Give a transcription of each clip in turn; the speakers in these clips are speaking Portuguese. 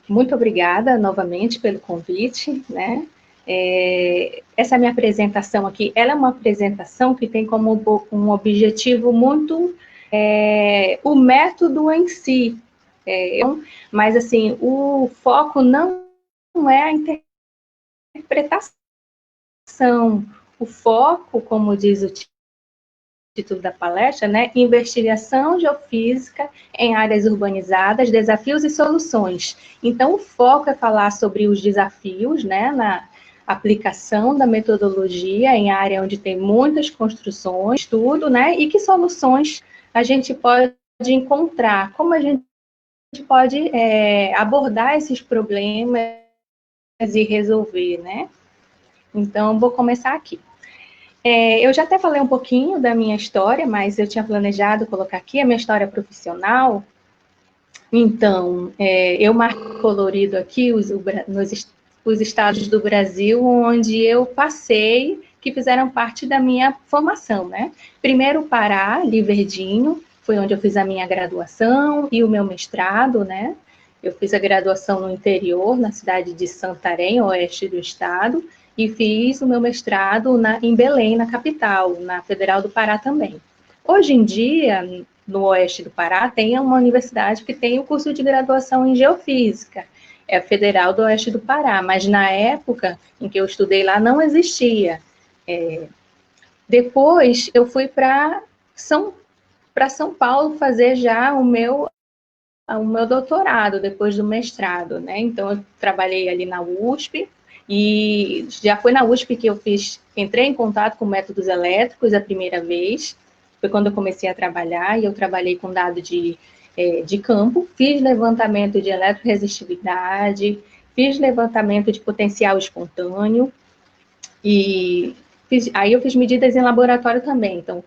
Muito obrigada novamente pelo convite, né? Essa minha apresentação aqui, ela é uma apresentação que tem como um objetivo muito o método em si, mas assim, o foco não é a interpretação, o foco, como diz o título da palestra, né? Investigação geofísica em áreas urbanizadas, desafios e soluções. Então, o foco é falar sobre os desafios, né, na aplicação da metodologia em área onde tem muitas construções, tudo, né, e que soluções a gente pode encontrar, como a gente pode abordar esses problemas e resolver, né? Então, vou começar aqui. Eu já até falei um pouquinho da minha história, mas eu tinha planejado colocar aqui a minha história profissional. Então, eu marco colorido aqui os estados do Brasil onde eu passei, que fizeram parte da minha formação, né? Primeiro, Pará, Liverdinho, foi onde eu fiz a minha graduação e o meu mestrado, né? Eu fiz a graduação no interior, na cidade de Santarém, oeste do estado, e fiz o meu mestrado em Belém, na capital, na Federal do Pará também. Hoje em dia, no oeste do Pará, tem uma universidade que tem o curso de graduação em Geofísica, é a Federal do Oeste do Pará, mas na época em que eu estudei lá não existia. Depois eu fui para São Paulo fazer já o meu doutorado, depois do mestrado, né? Então eu trabalhei ali na USP, e já foi na USP que eu entrei em contato com métodos elétricos a primeira vez, foi quando eu comecei a trabalhar, e eu trabalhei com dado de campo, fiz levantamento de eletroresistividade, fiz levantamento de potencial espontâneo, e aí eu fiz medidas em laboratório também. Então,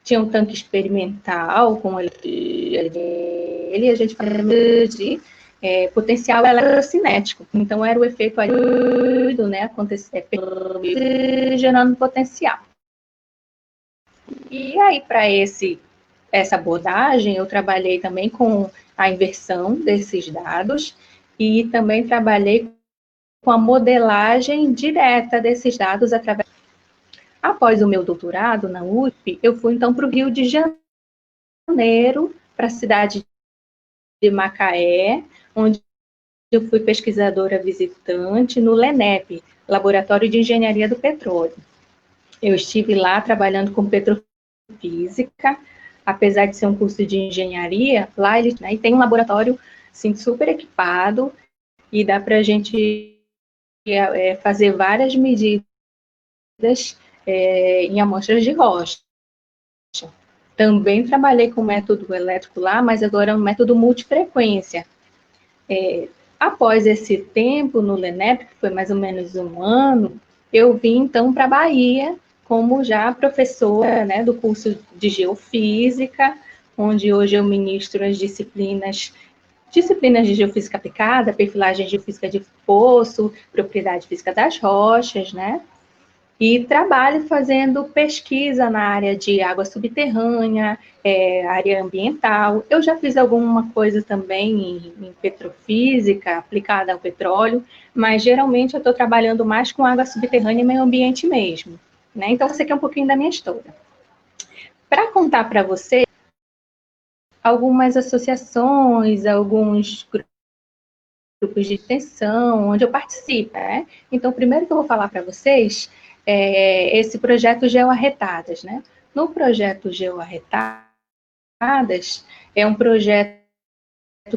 tinha um tanque experimental com ele, a gente falava de potencial eletrocinético. Então, era o efeito ali, né, gerando potencial. E aí, para essa abordagem, eu trabalhei também com a inversão desses dados e também trabalhei com a modelagem direta desses dados através. Após o meu doutorado na USP, eu fui então para o Rio de Janeiro, para a cidade de Macaé, onde eu fui pesquisadora visitante no LENEP, Laboratório de Engenharia do Petróleo. Eu estive lá trabalhando com petrofísica, apesar de ser um curso de engenharia, lá ele tem um laboratório assim, super equipado, e dá para a gente fazer várias medidas em amostras de rocha. Também trabalhei com método elétrico lá, mas agora é um método multifrequência. Após esse tempo no LENEP, que foi mais ou menos um ano, eu vim então para a Bahia, como já professora, né, do curso de Geofísica, onde hoje eu ministro as disciplinas de geofísica aplicada, perfilagem geofísica de poço, propriedade física das rochas, né? E trabalho fazendo pesquisa na área de água subterrânea, área ambiental. Eu já fiz alguma coisa também em petrofísica aplicada ao petróleo, mas geralmente eu estou trabalhando mais com água subterrânea e meio ambiente mesmo, né? Então, você quer um pouquinho da minha história. Para contar para você algumas associações, alguns grupos de extensão, onde eu participo, né? Então, primeiro que eu vou falar para vocês esse projeto Geoarretadas, né? No projeto Geoarretadas, é um projeto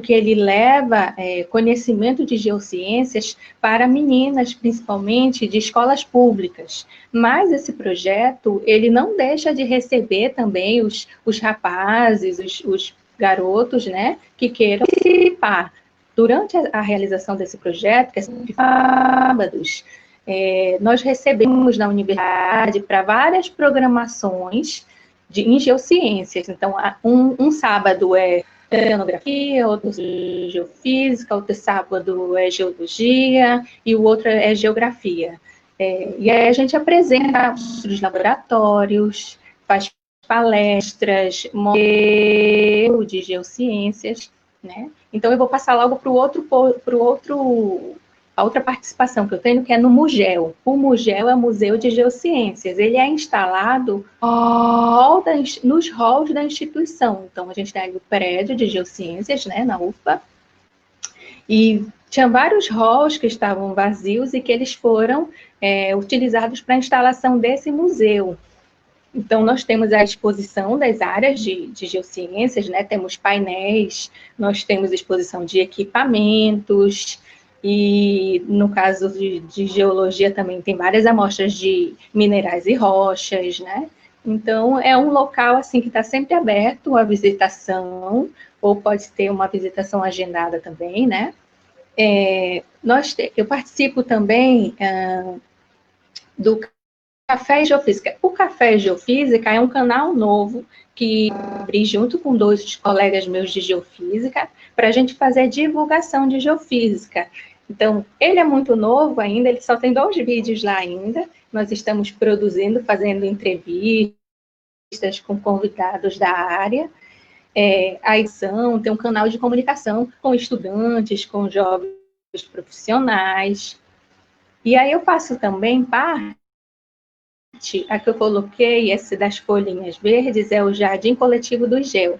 que ele leva conhecimento de geociências para meninas, principalmente, de escolas públicas. Mas esse projeto, ele não deixa de receber também os rapazes, os garotos, né, que queiram participar. Durante a realização desse projeto, que é sempre sábados, nós recebemos na universidade para várias programações em geociências. Então, um sábado é oceanografia, outro geofísica, outro sábado é geologia e o outro é geografia. E aí a gente apresenta os laboratórios, faz palestras, modelo de geociências. né? Então, eu vou passar logo para a outra participação que eu tenho, que é no MUGEL. O MUGEL é o Museu de Geociências. Ele é instalado nos halls da instituição. Então, a gente tem ali o prédio de Geociências, né, na UFBA, e tinha vários halls que estavam vazios e que eles foram utilizados para a instalação desse museu. Então, nós temos a exposição das áreas de geociências, né? Temos painéis, nós temos exposição de equipamentos, e no caso de geologia também tem várias amostras de minerais e rochas, né? Então, é um local assim que está sempre aberto à visitação, ou pode ter uma visitação agendada também, né? Eu participo também do Café Geofísica. O Café Geofísica é um canal novo que abri junto com 2 colegas meus de geofísica para a gente fazer divulgação de geofísica. Então, ele é muito novo ainda, ele só tem 2 vídeos lá ainda. Nós estamos produzindo, fazendo entrevistas com convidados da área. A edição, tem um canal de comunicação com estudantes, com jovens profissionais. E aí eu passo também parte, a que eu coloquei, esse das folhinhas verdes, é o Jardim Coletivo do GEO.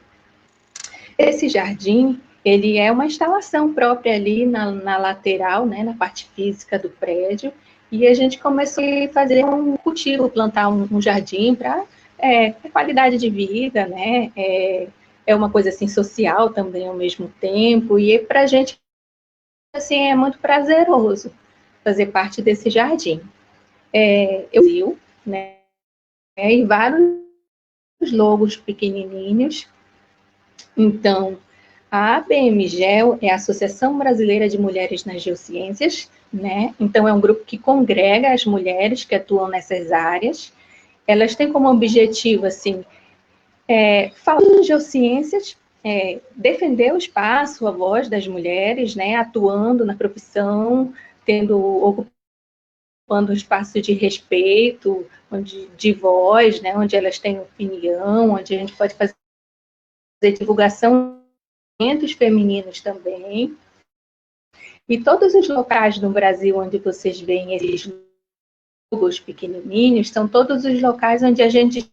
Esse jardim, ele é uma instalação própria ali na lateral, né, na parte física do prédio, e a gente começou a fazer um cultivo, plantar um jardim para qualidade de vida, né, é uma coisa assim social também ao mesmo tempo, e para a gente assim, é muito prazeroso fazer parte desse jardim. Eu vi, né, e vários logos pequenininhos. Então, a ABMGEL é a Associação Brasileira de Mulheres nas Geociências, né? Então, é um grupo que congrega as mulheres que atuam nessas áreas. Elas têm como objetivo, assim, falar de geociências, defender o espaço, a voz das mulheres, né? Atuando na profissão, ocupando um espaço de respeito, de voz, né? Onde elas têm opinião, onde a gente pode fazer divulgação de eventos femininos também. E todos os locais no Brasil onde vocês veem esses logos pequenininhos, são todos os locais onde a gente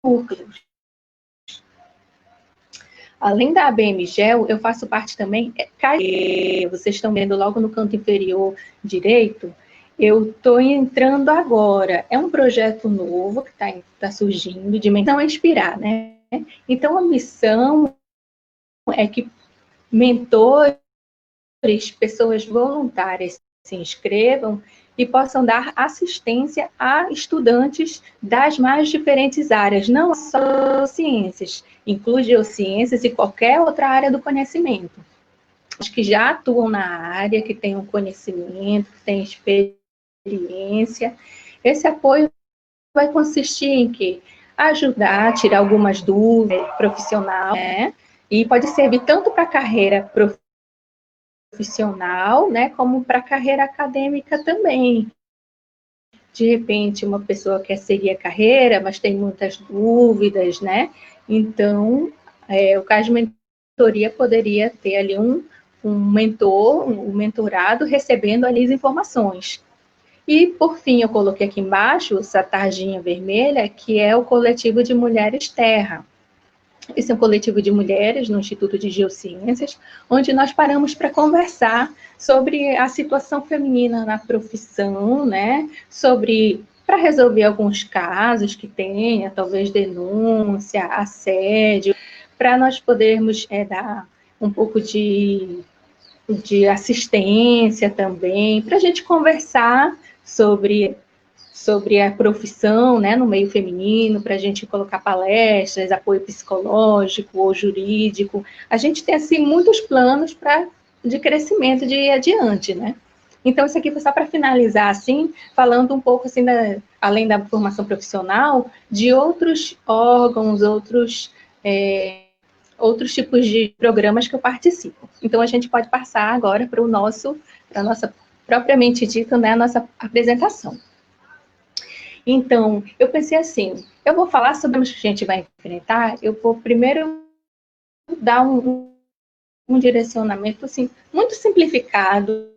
núcleos. Além da ABMGEL, eu faço parte também, vocês estão vendo logo no canto inferior direito, eu estou entrando agora. É um projeto novo que está surgindo, Dimensão Inspirar, né? Então, a missão é que mentores, pessoas voluntárias se inscrevam e possam dar assistência a estudantes das mais diferentes áreas, não só ciências, inclui geociências e qualquer outra área do conhecimento. Os que já atuam na área, que têm um conhecimento, que têm experiência. Esse apoio vai consistir em que ajudar a tirar algumas dúvidas profissional, né? E pode servir tanto para a carreira profissional, né, como para a carreira acadêmica também. De repente, uma pessoa quer seguir a carreira, mas tem muitas dúvidas, né? Então, o caso de mentoria poderia ter ali um mentor, um mentorado, recebendo ali as informações. E, por fim, eu coloquei aqui embaixo essa tarjinha vermelha, que é o Coletivo de Mulheres Terra. Esse é um coletivo de mulheres no Instituto de Geociências, onde nós paramos para conversar sobre a situação feminina na profissão, né? Para resolver alguns casos que tenha, talvez denúncia, assédio, para nós podermos dar um pouco de assistência também, para a gente conversar sobre a profissão, né, no meio feminino, para a gente colocar palestras, apoio psicológico ou jurídico. A gente tem, assim, muitos planos de crescimento de ir adiante, né? Então, isso aqui foi só para finalizar, assim, falando um pouco, assim, além da formação profissional, de outros órgãos, outros tipos de programas que eu participo. Então, a gente pode passar agora para a nossa, propriamente dita, né, a nossa apresentação. Então, eu pensei assim, eu vou falar sobre o que a gente vai enfrentar, eu vou primeiro dar um direcionamento assim, muito simplificado.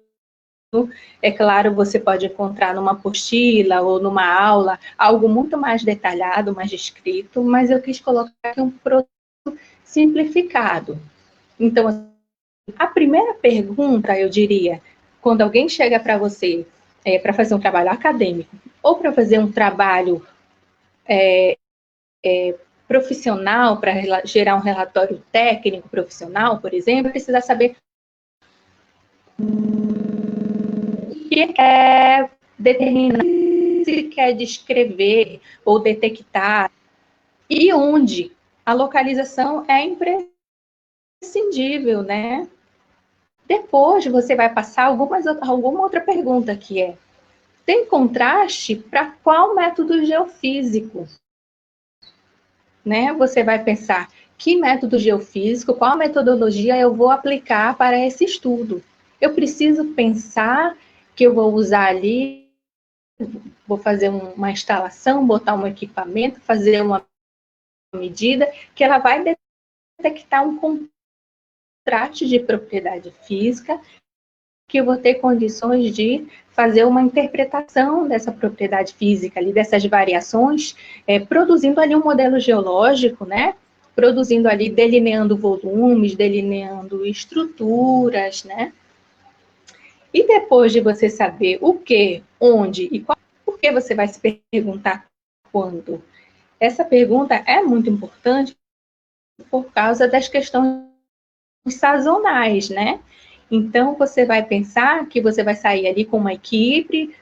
É claro, você pode encontrar numa apostila ou numa aula algo muito mais detalhado, mais descrito, mas eu quis colocar aqui um produto simplificado. Então, a primeira pergunta, eu diria, quando alguém chega para você para fazer um trabalho acadêmico ou para fazer um trabalho profissional, para gerar um relatório técnico profissional, por exemplo, precisa saber o que é determinar, se quer descrever ou detectar e onde. A localização é imprescindível, né? Depois você vai passar alguma outra pergunta que é: tem contraste para qual método geofísico? Né? Você vai pensar que método geofísico, qual metodologia eu vou aplicar para esse estudo. Eu preciso pensar que eu vou usar ali, vou fazer uma instalação, botar um equipamento, fazer uma medida que ela vai detectar um contraste de propriedade física, que eu vou ter condições de fazer uma interpretação dessa propriedade física ali, dessas variações, produzindo ali um modelo geológico, né? Produzindo ali, delineando volumes, delineando estruturas, né? E depois de você saber o que, onde e qual, por que você vai se perguntar quando? Essa pergunta é muito importante por causa das questões sazonais, né? Então, você vai pensar que você vai sair ali com uma equipe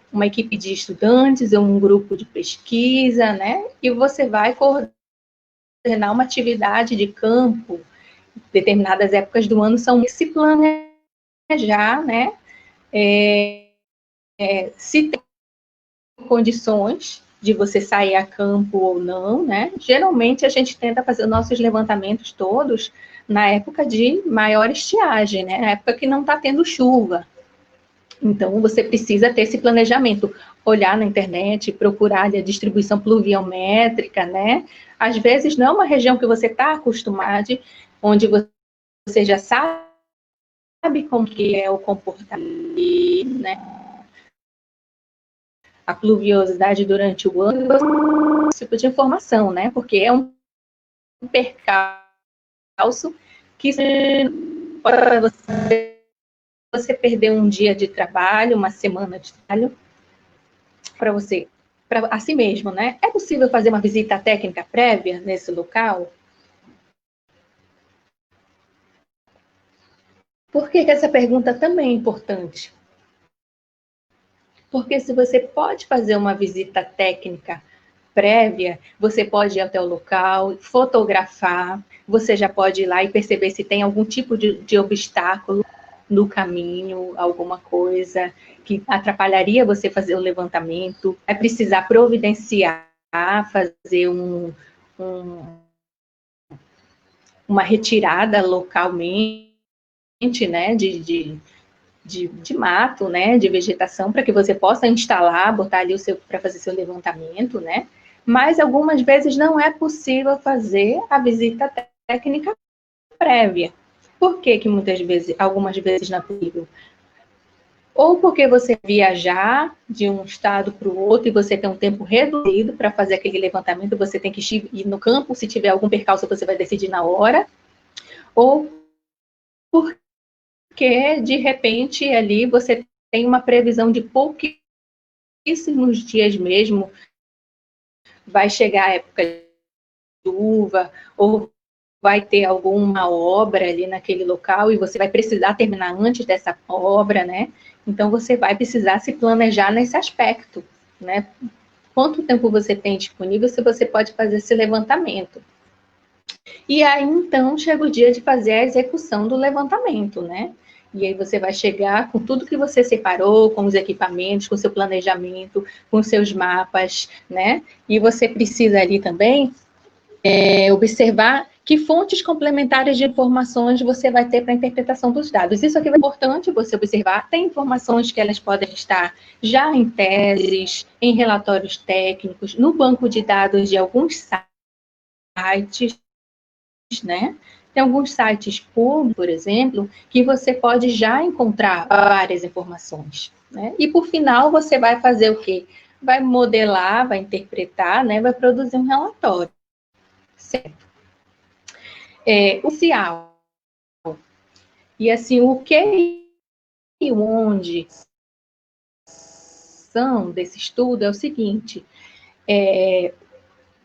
de estudantes, ou um grupo de pesquisa, né? E você vai coordenar uma atividade de campo. Determinadas épocas do ano são se planejar, né? Se tem condições de você sair a campo ou não, né? Geralmente a gente tenta fazer nossos levantamentos todos na época de maior estiagem, né? Na época que não está tendo chuva. Então, você precisa ter esse planejamento, olhar na internet, procurar ali a distribuição pluviométrica, né? Às vezes, não é uma região que você está acostumado, onde você já sabe como que é o comportamento, né? A pluviosidade durante o ano, esse tipo de informação, né? Porque é um percalço que para você perder um dia de trabalho, uma semana de trabalho, para você, para a si mesmo, né? É possível fazer uma visita técnica prévia nesse local? Por que essa pergunta também é importante? Porque se você pode fazer uma visita técnica prévia, você pode ir até o local, fotografar, você já pode ir lá e perceber se tem algum tipo de obstáculo no caminho, alguma coisa que atrapalharia você fazer o levantamento, vai precisar providenciar, fazer uma retirada localmente, né, de mato, né, de vegetação, para que você possa instalar, botar ali para fazer seu levantamento, né? Mas algumas vezes não é possível fazer a visita técnica prévia. Por que que muitas vezes, algumas vezes não é possível? Ou porque você viajar de um estado para o outro e você tem um tempo reduzido para fazer aquele levantamento, você tem que ir no campo, se tiver algum percalço você vai decidir na hora, ou porque de repente ali você tem uma previsão de pouquíssimos dias mesmo, vai chegar a época de chuva, ou vai ter alguma obra ali naquele local e você vai precisar terminar antes dessa obra, né? Então você vai precisar se planejar nesse aspecto, né? Quanto tempo você tem disponível se você pode fazer esse levantamento? E aí, então, chega o dia de fazer a execução do levantamento, né? E aí você vai chegar com tudo que você separou, com os equipamentos, com o seu planejamento, com os seus mapas, né? E você precisa ali também observar que fontes complementares de informações você vai ter para a interpretação dos dados. Isso aqui é importante você observar. Tem informações que elas podem estar já em teses, em relatórios técnicos, no banco de dados de alguns sites, né? Tem alguns sites públicos, por exemplo, que você pode já encontrar várias informações, né? E, por final, você vai fazer o quê? Vai modelar, vai interpretar, né? Vai produzir um relatório. Certo. O social. E, assim, o que e onde são desse estudo é o seguinte,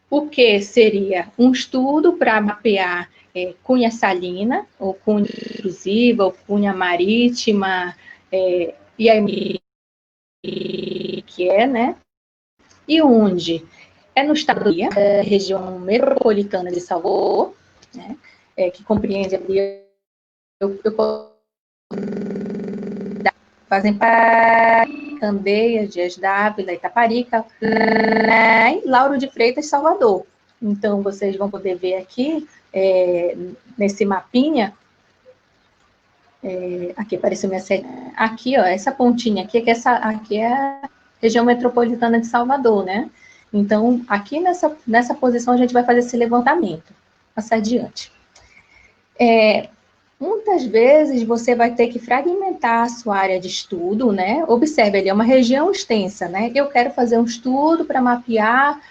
o que seria um estudo para mapear cunha salina, ou cunha intrusiva, ou cunha marítima, e aí que né? E onde? É no estado da Bahia, região metropolitana de Salvador, né? Que compreende ali, fazem parte Candeias, Dias Dávila, Itaparica, e Lauro de Freitas, Salvador. Então, vocês vão poder ver aqui, nesse mapinha, aqui apareceu minha série, aqui, ó, essa pontinha aqui, aqui é a região metropolitana de Salvador, né? Então, aqui nessa posição, a gente vai fazer esse levantamento. Passar adiante. Muitas vezes você vai ter que fragmentar a sua área de estudo, né? Observe, ali é uma região extensa, né? Eu quero fazer um estudo para mapear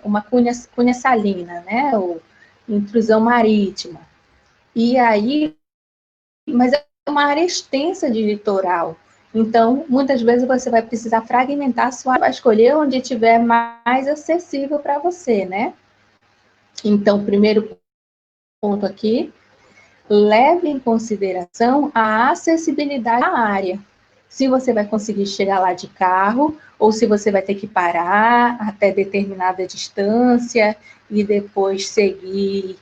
uma cunha salina, né? Ou intrusão marítima. E aí, mas é uma área extensa de litoral. Então, muitas vezes você vai precisar fragmentar a sua área, vai escolher onde estiver mais acessível para você, né? Então, primeiro ponto aqui, leve em consideração a acessibilidade da área. Se você vai conseguir chegar lá de carro, ou se você vai ter que parar até determinada distância e depois seguir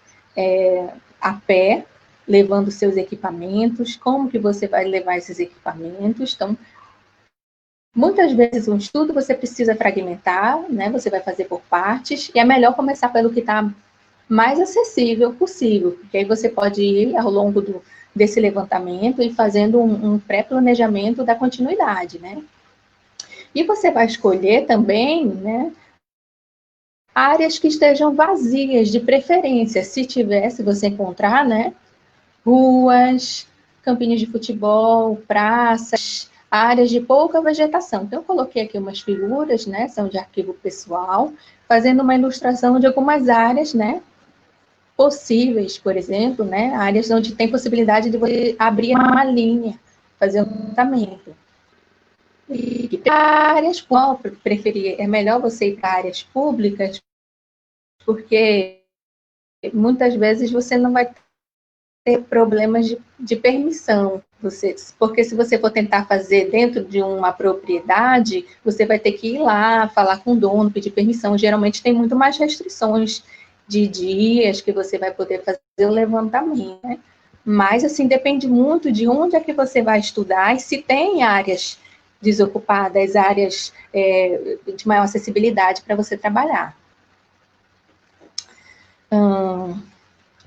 a pé, levando seus equipamentos, como que você vai levar esses equipamentos. Então, muitas vezes um estudo você precisa fragmentar, né? Você vai fazer por partes, e é melhor começar pelo que está mais acessível possível, porque aí você pode ir ao longo desse levantamento e fazendo um pré-planejamento da continuidade, né? E você vai escolher também, né, áreas que estejam vazias, de preferência, se você encontrar, né, ruas, campinhos de futebol, praças, áreas de pouca vegetação. Então, eu coloquei aqui umas figuras, né, são de arquivo pessoal, fazendo uma ilustração de algumas áreas, né, possíveis, por exemplo, né, áreas onde tem possibilidade de você abrir uma linha, fazer um tratamento. E áreas públicas, preferir, é melhor você ir para áreas públicas, porque muitas vezes você não vai ter problemas de permissão. Porque se você for tentar fazer dentro de uma propriedade, você vai ter que ir lá, falar com o dono, pedir permissão. Geralmente tem muito mais restrições de dias que você vai poder fazer o levantamento, né? Mas, assim, depende muito de onde é que você vai estudar e se tem áreas desocupadas, áreas de maior acessibilidade para você trabalhar.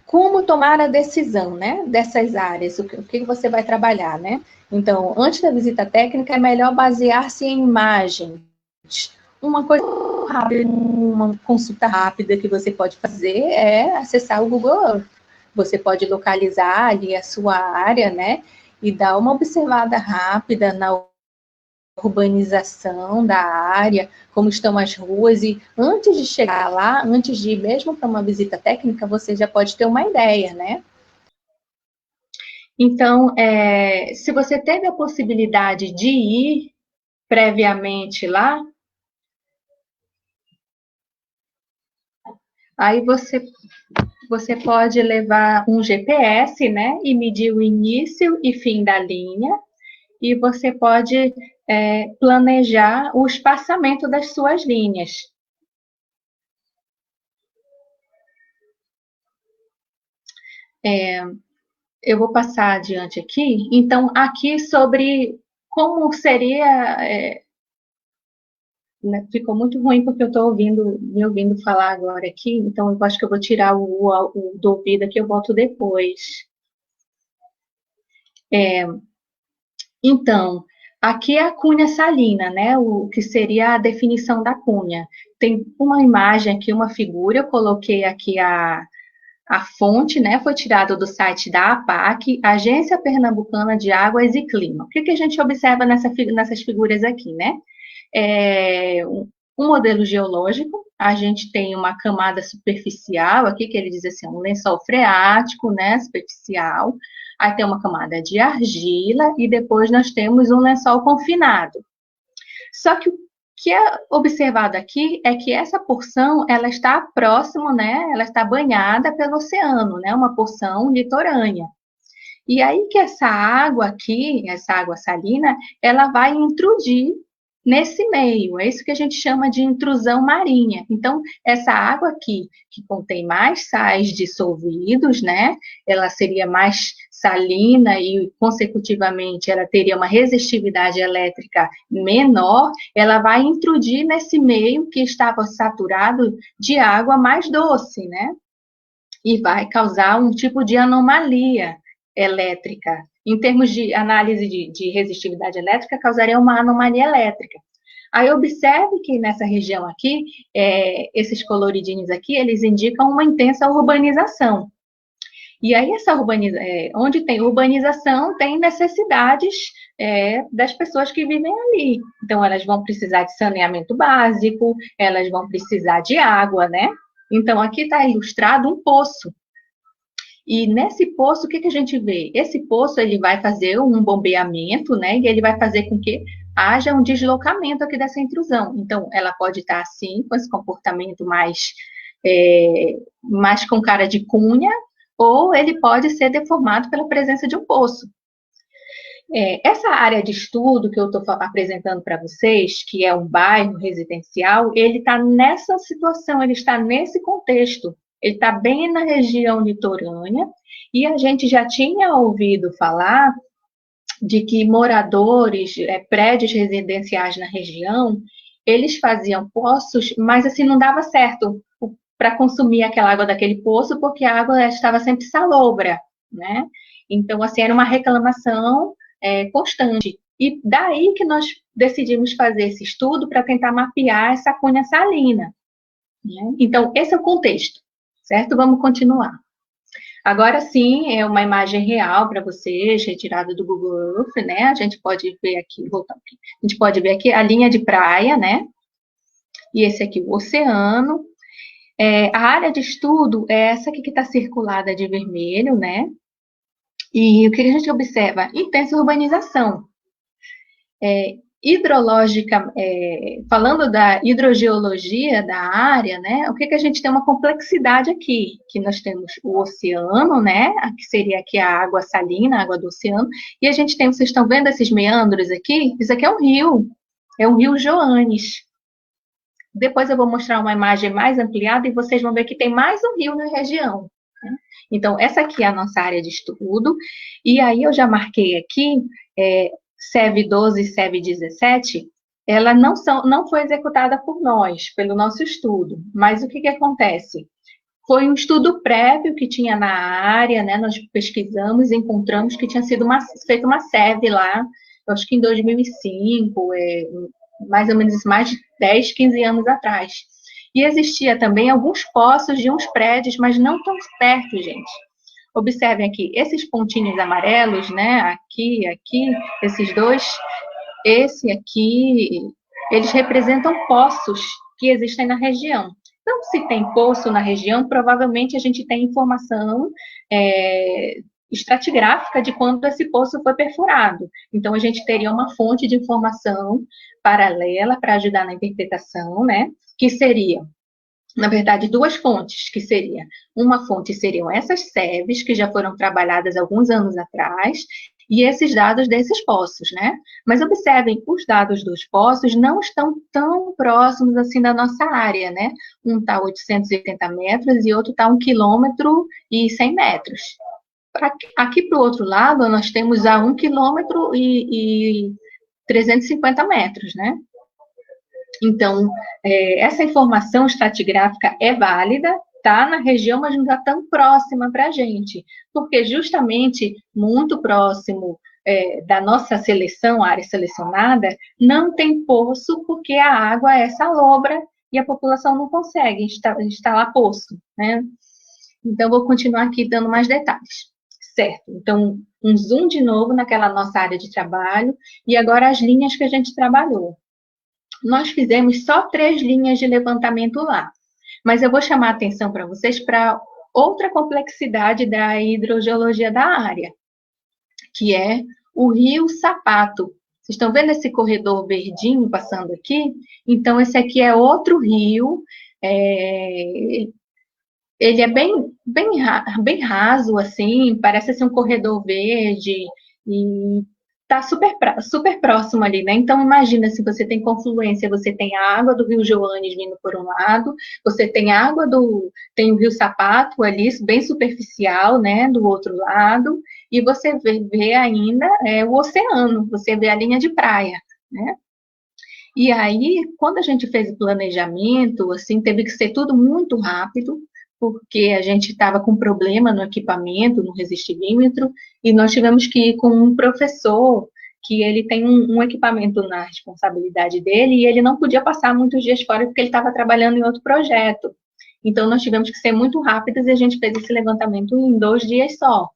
Como tomar a decisão, né, dessas áreas, o que você vai trabalhar, né? Então, antes da visita técnica, é melhor basear-se em imagens. Uma coisa rápida, uma consulta rápida que você pode fazer é acessar o Google Earth. Você pode localizar ali a sua área, né, e dar uma observada rápida na urbanização da área, como estão as ruas, e antes de chegar lá, antes de ir mesmo para uma visita técnica, você já pode ter uma ideia, né? Então, se você teve a possibilidade de ir previamente lá, aí você pode levar um GPS, né, e medir o início e fim da linha, e você pode planejar o espaçamento das suas linhas. Eu vou passar adiante aqui. Então, aqui sobre como seria... né, ficou muito ruim porque eu estou me ouvindo falar agora aqui, então eu acho que eu vou tirar o do ouvido aqui, eu volto depois. Então, aqui é a cunha salina, né? O que seria a definição da cunha. Tem uma imagem aqui, uma figura, eu coloquei aqui A fonte, né, foi tirada do site da APAC, Agência Pernambucana de Águas e Clima. O que a gente observa nessas figuras aqui, né? Um modelo geológico, a gente tem uma camada superficial aqui, que ele diz assim, um lençol freático, né, superficial, aí tem uma camada de argila, e depois nós temos um lençol confinado. Só que o que é observado aqui é que essa porção, ela está próxima, né, ela está banhada pelo oceano, né, uma porção litorânea. E aí que essa água aqui, essa água salina, ela vai intrudir nesse meio. É isso que a gente chama de intrusão marinha. Então, essa água aqui, que contém mais sais dissolvidos, né? Ela seria mais salina e, consecutivamente, ela teria uma resistividade elétrica menor, ela vai intrudir nesse meio que estava saturado de água mais doce, né? E vai causar um tipo de anomalia elétrica. Em termos de análise de resistividade elétrica, causaria uma anomalia elétrica. Aí observe que nessa região aqui, esses coloridinhos aqui, eles indicam uma intensa urbanização. E aí, onde tem urbanização, tem necessidades das pessoas que vivem ali. Então, elas vão precisar de saneamento básico, elas vão precisar de água, né? Então, aqui está ilustrado um poço. E nesse poço, o que a gente vê? Esse poço, ele vai fazer um bombeamento, né? E ele vai fazer com que haja um deslocamento aqui dessa intrusão. Então, ela pode estar assim, com esse comportamento mais com cara de cunha, ou ele pode ser deformado pela presença de um poço. Essa área de estudo que eu estou apresentando para vocês, que é um bairro residencial, ele está nessa situação, ele está nesse contexto. Ele está bem na região litorânea, e a gente já tinha ouvido falar de que moradores, prédios residenciais na região, eles faziam poços, mas assim não dava certo para consumir aquela água daquele poço, porque a água estava sempre salobra, né? Então, assim, era uma reclamação constante. E daí que nós decidimos fazer esse estudo para tentar mapear essa cunha salina, né? Então, esse é o contexto, certo? Vamos continuar. Agora sim, é uma imagem real para vocês, retirada do Google Earth, né? A gente pode ver aqui, voltando aqui, a gente pode ver aqui a linha de praia, né? E esse aqui o oceano. A área de estudo é essa aqui que está circulada de vermelho, né? E o que a gente observa? Intensa urbanização. Hidrológica, falando da hidrogeologia da área, né, o que a gente tem uma complexidade aqui, que nós temos o oceano, né, que seria aqui a água salina, a água do oceano, e a gente tem, vocês estão vendo esses meandros aqui? Isso aqui é um rio Joanes. Depois eu vou mostrar uma imagem mais ampliada e vocês vão ver que tem mais um rio na região, né? Então, essa aqui é a nossa área de estudo, e aí eu já marquei aqui, SEV 12 e SEV 17, ela não foi executada por nós, pelo nosso estudo, mas o que acontece? Foi um estudo prévio que tinha na área, né, nós pesquisamos e encontramos que tinha sido feita uma SEV lá, eu acho que em 2005, mais ou menos mais de 10, 15 anos atrás. E existia também alguns poços de uns prédios, mas não tão perto, gente. Observem aqui, esses pontinhos amarelos, né, aqui, esses dois, esse aqui, eles representam poços que existem na região. Então, se tem poço na região, provavelmente a gente tem informação estratigráfica de quando esse poço foi perfurado. Então, a gente teria uma fonte de informação paralela para ajudar na interpretação, né, que seria, na verdade, duas fontes, que seria, uma fonte seriam essas SEVs, que já foram trabalhadas alguns anos atrás, e esses dados desses poços, né? Mas observem, os dados dos poços não estão tão próximos assim da nossa área, né? Um está a 880 metros e outro está a 1 quilômetro e 100 metros. Aqui para o outro lado, nós temos a 1 quilômetro e 350 metros, né? Então, essa informação estratigráfica é válida, está na região, mas não está tão próxima para a gente, porque justamente muito próximo da nossa seleção, a área selecionada, não tem poço, porque a água é salobra e a população não consegue instalar poço, né? Então, vou continuar aqui dando mais detalhes. Certo, então, um zoom de novo naquela nossa área de trabalho, e agora as linhas que a gente trabalhou. Nós fizemos só 3 linhas de levantamento lá, mas eu vou chamar a atenção para vocês para outra complexidade da hidrogeologia da área, que é o Rio Sapato. Vocês estão vendo esse corredor verdinho passando aqui? Então, esse aqui é outro rio, ele é bem raso, assim, parece ser um corredor verde, e está super próximo ali, né? Então, imagina, se você tem confluência, você tem a água do Rio Joanes vindo por um lado, você tem tem o Rio Sapato ali, bem superficial, né, do outro lado, e você vê ainda o oceano, você vê a linha de praia, né? E aí, quando a gente fez o planejamento, assim, teve que ser tudo muito rápido, porque a gente estava com problema no equipamento, no resistivímetro, e nós tivemos que ir com um professor, que ele tem um equipamento na responsabilidade dele, e ele não podia passar muitos dias fora, porque ele estava trabalhando em outro projeto. Então, nós tivemos que ser muito rápidos, e a gente fez esse levantamento em 2 dias só.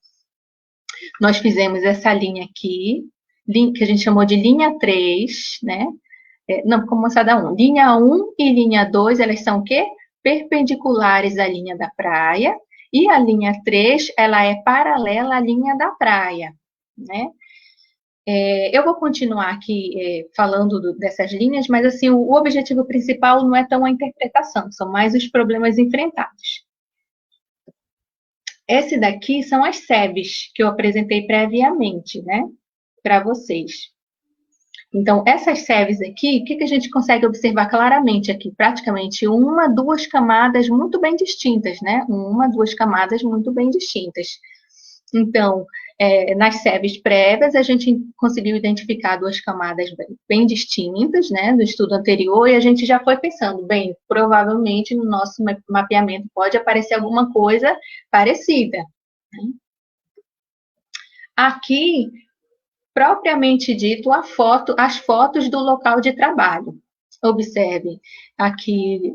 Nós fizemos essa linha aqui, que a gente chamou de linha 3, né? Não, como moçada 1. Linha 1 e linha 2, elas são o quê? Perpendiculares à linha da praia, e a linha 3, ela é paralela à linha da praia, né? Eu vou continuar aqui falando dessas linhas, mas assim, o objetivo principal não é tão a interpretação, são mais os problemas enfrentados. Esse daqui são as SEBs que eu apresentei previamente, né, para vocês. Então, essas SEVs aqui, o que a gente consegue observar claramente aqui? Praticamente 1, 2 camadas muito bem distintas, né? 1, 2 camadas muito bem distintas. Então, nas SEVs prévias, a gente conseguiu identificar 2 camadas bem distintas, né, do estudo anterior, e a gente já foi pensando, bem, provavelmente no nosso mapeamento pode aparecer alguma coisa parecida. Né? Aqui, propriamente dito, as fotos do local de trabalho. Observe aqui,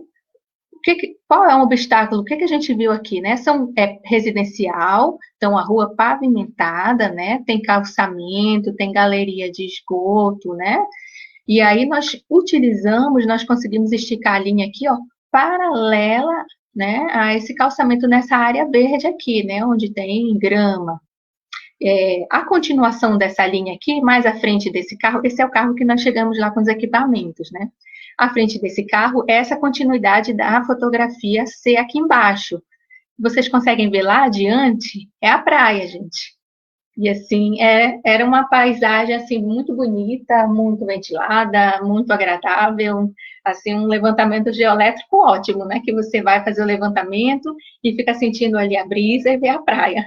qual é um obstáculo? O que a gente viu aqui, né? É residencial, então a rua pavimentada, né? Tem calçamento, tem galeria de esgoto, né? E aí nós conseguimos esticar a linha aqui, ó, paralela, né, a esse calçamento nessa área verde aqui, né? Onde tem grama. A continuação dessa linha aqui, mais à frente desse carro, esse é o carro que nós chegamos lá com os equipamentos, né? À frente desse carro, essa continuidade da fotografia ser aqui embaixo. Vocês conseguem ver lá adiante? É a praia, gente. E assim, era uma paisagem assim muito bonita, muito ventilada, muito agradável, assim um levantamento geolétrico ótimo, né? Que você vai fazer o levantamento e fica sentindo ali a brisa e vê a praia.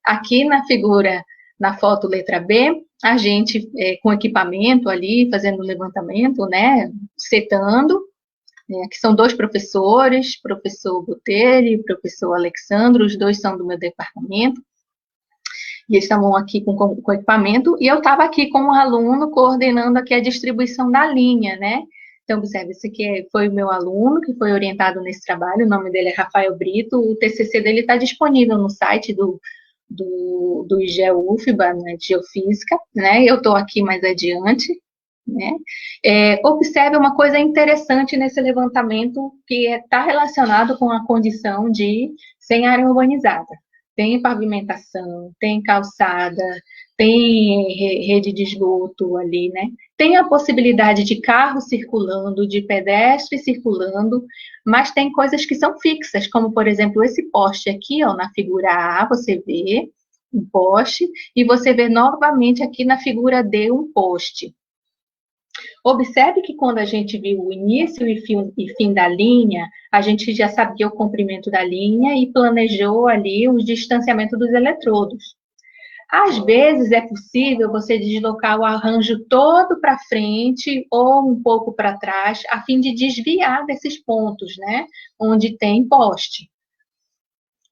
Aqui na figura, na foto letra B, a gente com equipamento ali, fazendo o levantamento, né, setando, que são 2 professores, professor Botelho e professor Alexandre, os 2 são do meu departamento, e eles estavam aqui com equipamento, e eu estava aqui com um aluno coordenando aqui a distribuição da linha, né, então, observe, esse aqui foi o meu aluno, que foi orientado nesse trabalho, o nome dele é Rafael Brito, o TCC dele está disponível no site do IGE-UFBA, né, de Geofísica, né, eu estou aqui mais adiante, né. Observe uma coisa interessante nesse levantamento, que está relacionado com a condição de sem área urbanizada. Tem pavimentação, tem calçada, tem rede de esgoto ali, né? Tem a possibilidade de carro circulando, de pedestre circulando, mas tem coisas que são fixas, como, por exemplo, esse poste aqui, ó, na figura A, você vê um poste, e você vê novamente aqui na figura D um poste. Observe que quando a gente viu o início e fim da linha, a gente já sabia o comprimento da linha e planejou ali o distanciamento dos eletrodos. Às vezes é possível você deslocar o arranjo todo para frente ou um pouco para trás, a fim de desviar desses pontos, né? Onde tem poste.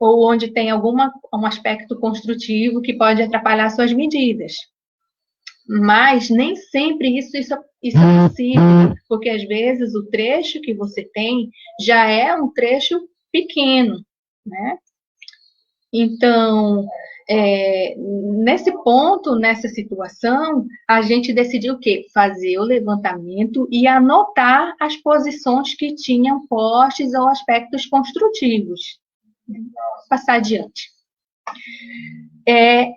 Ou onde tem um aspecto construtivo que pode atrapalhar suas medidas. Mas nem sempre isso é possível, porque às vezes o trecho que você tem já é um trecho pequeno, né? Então, nesse ponto, nessa situação, a gente decidiu o quê? Fazer o levantamento e anotar as posições que tinham postes ou aspectos construtivos. Vou passar adiante.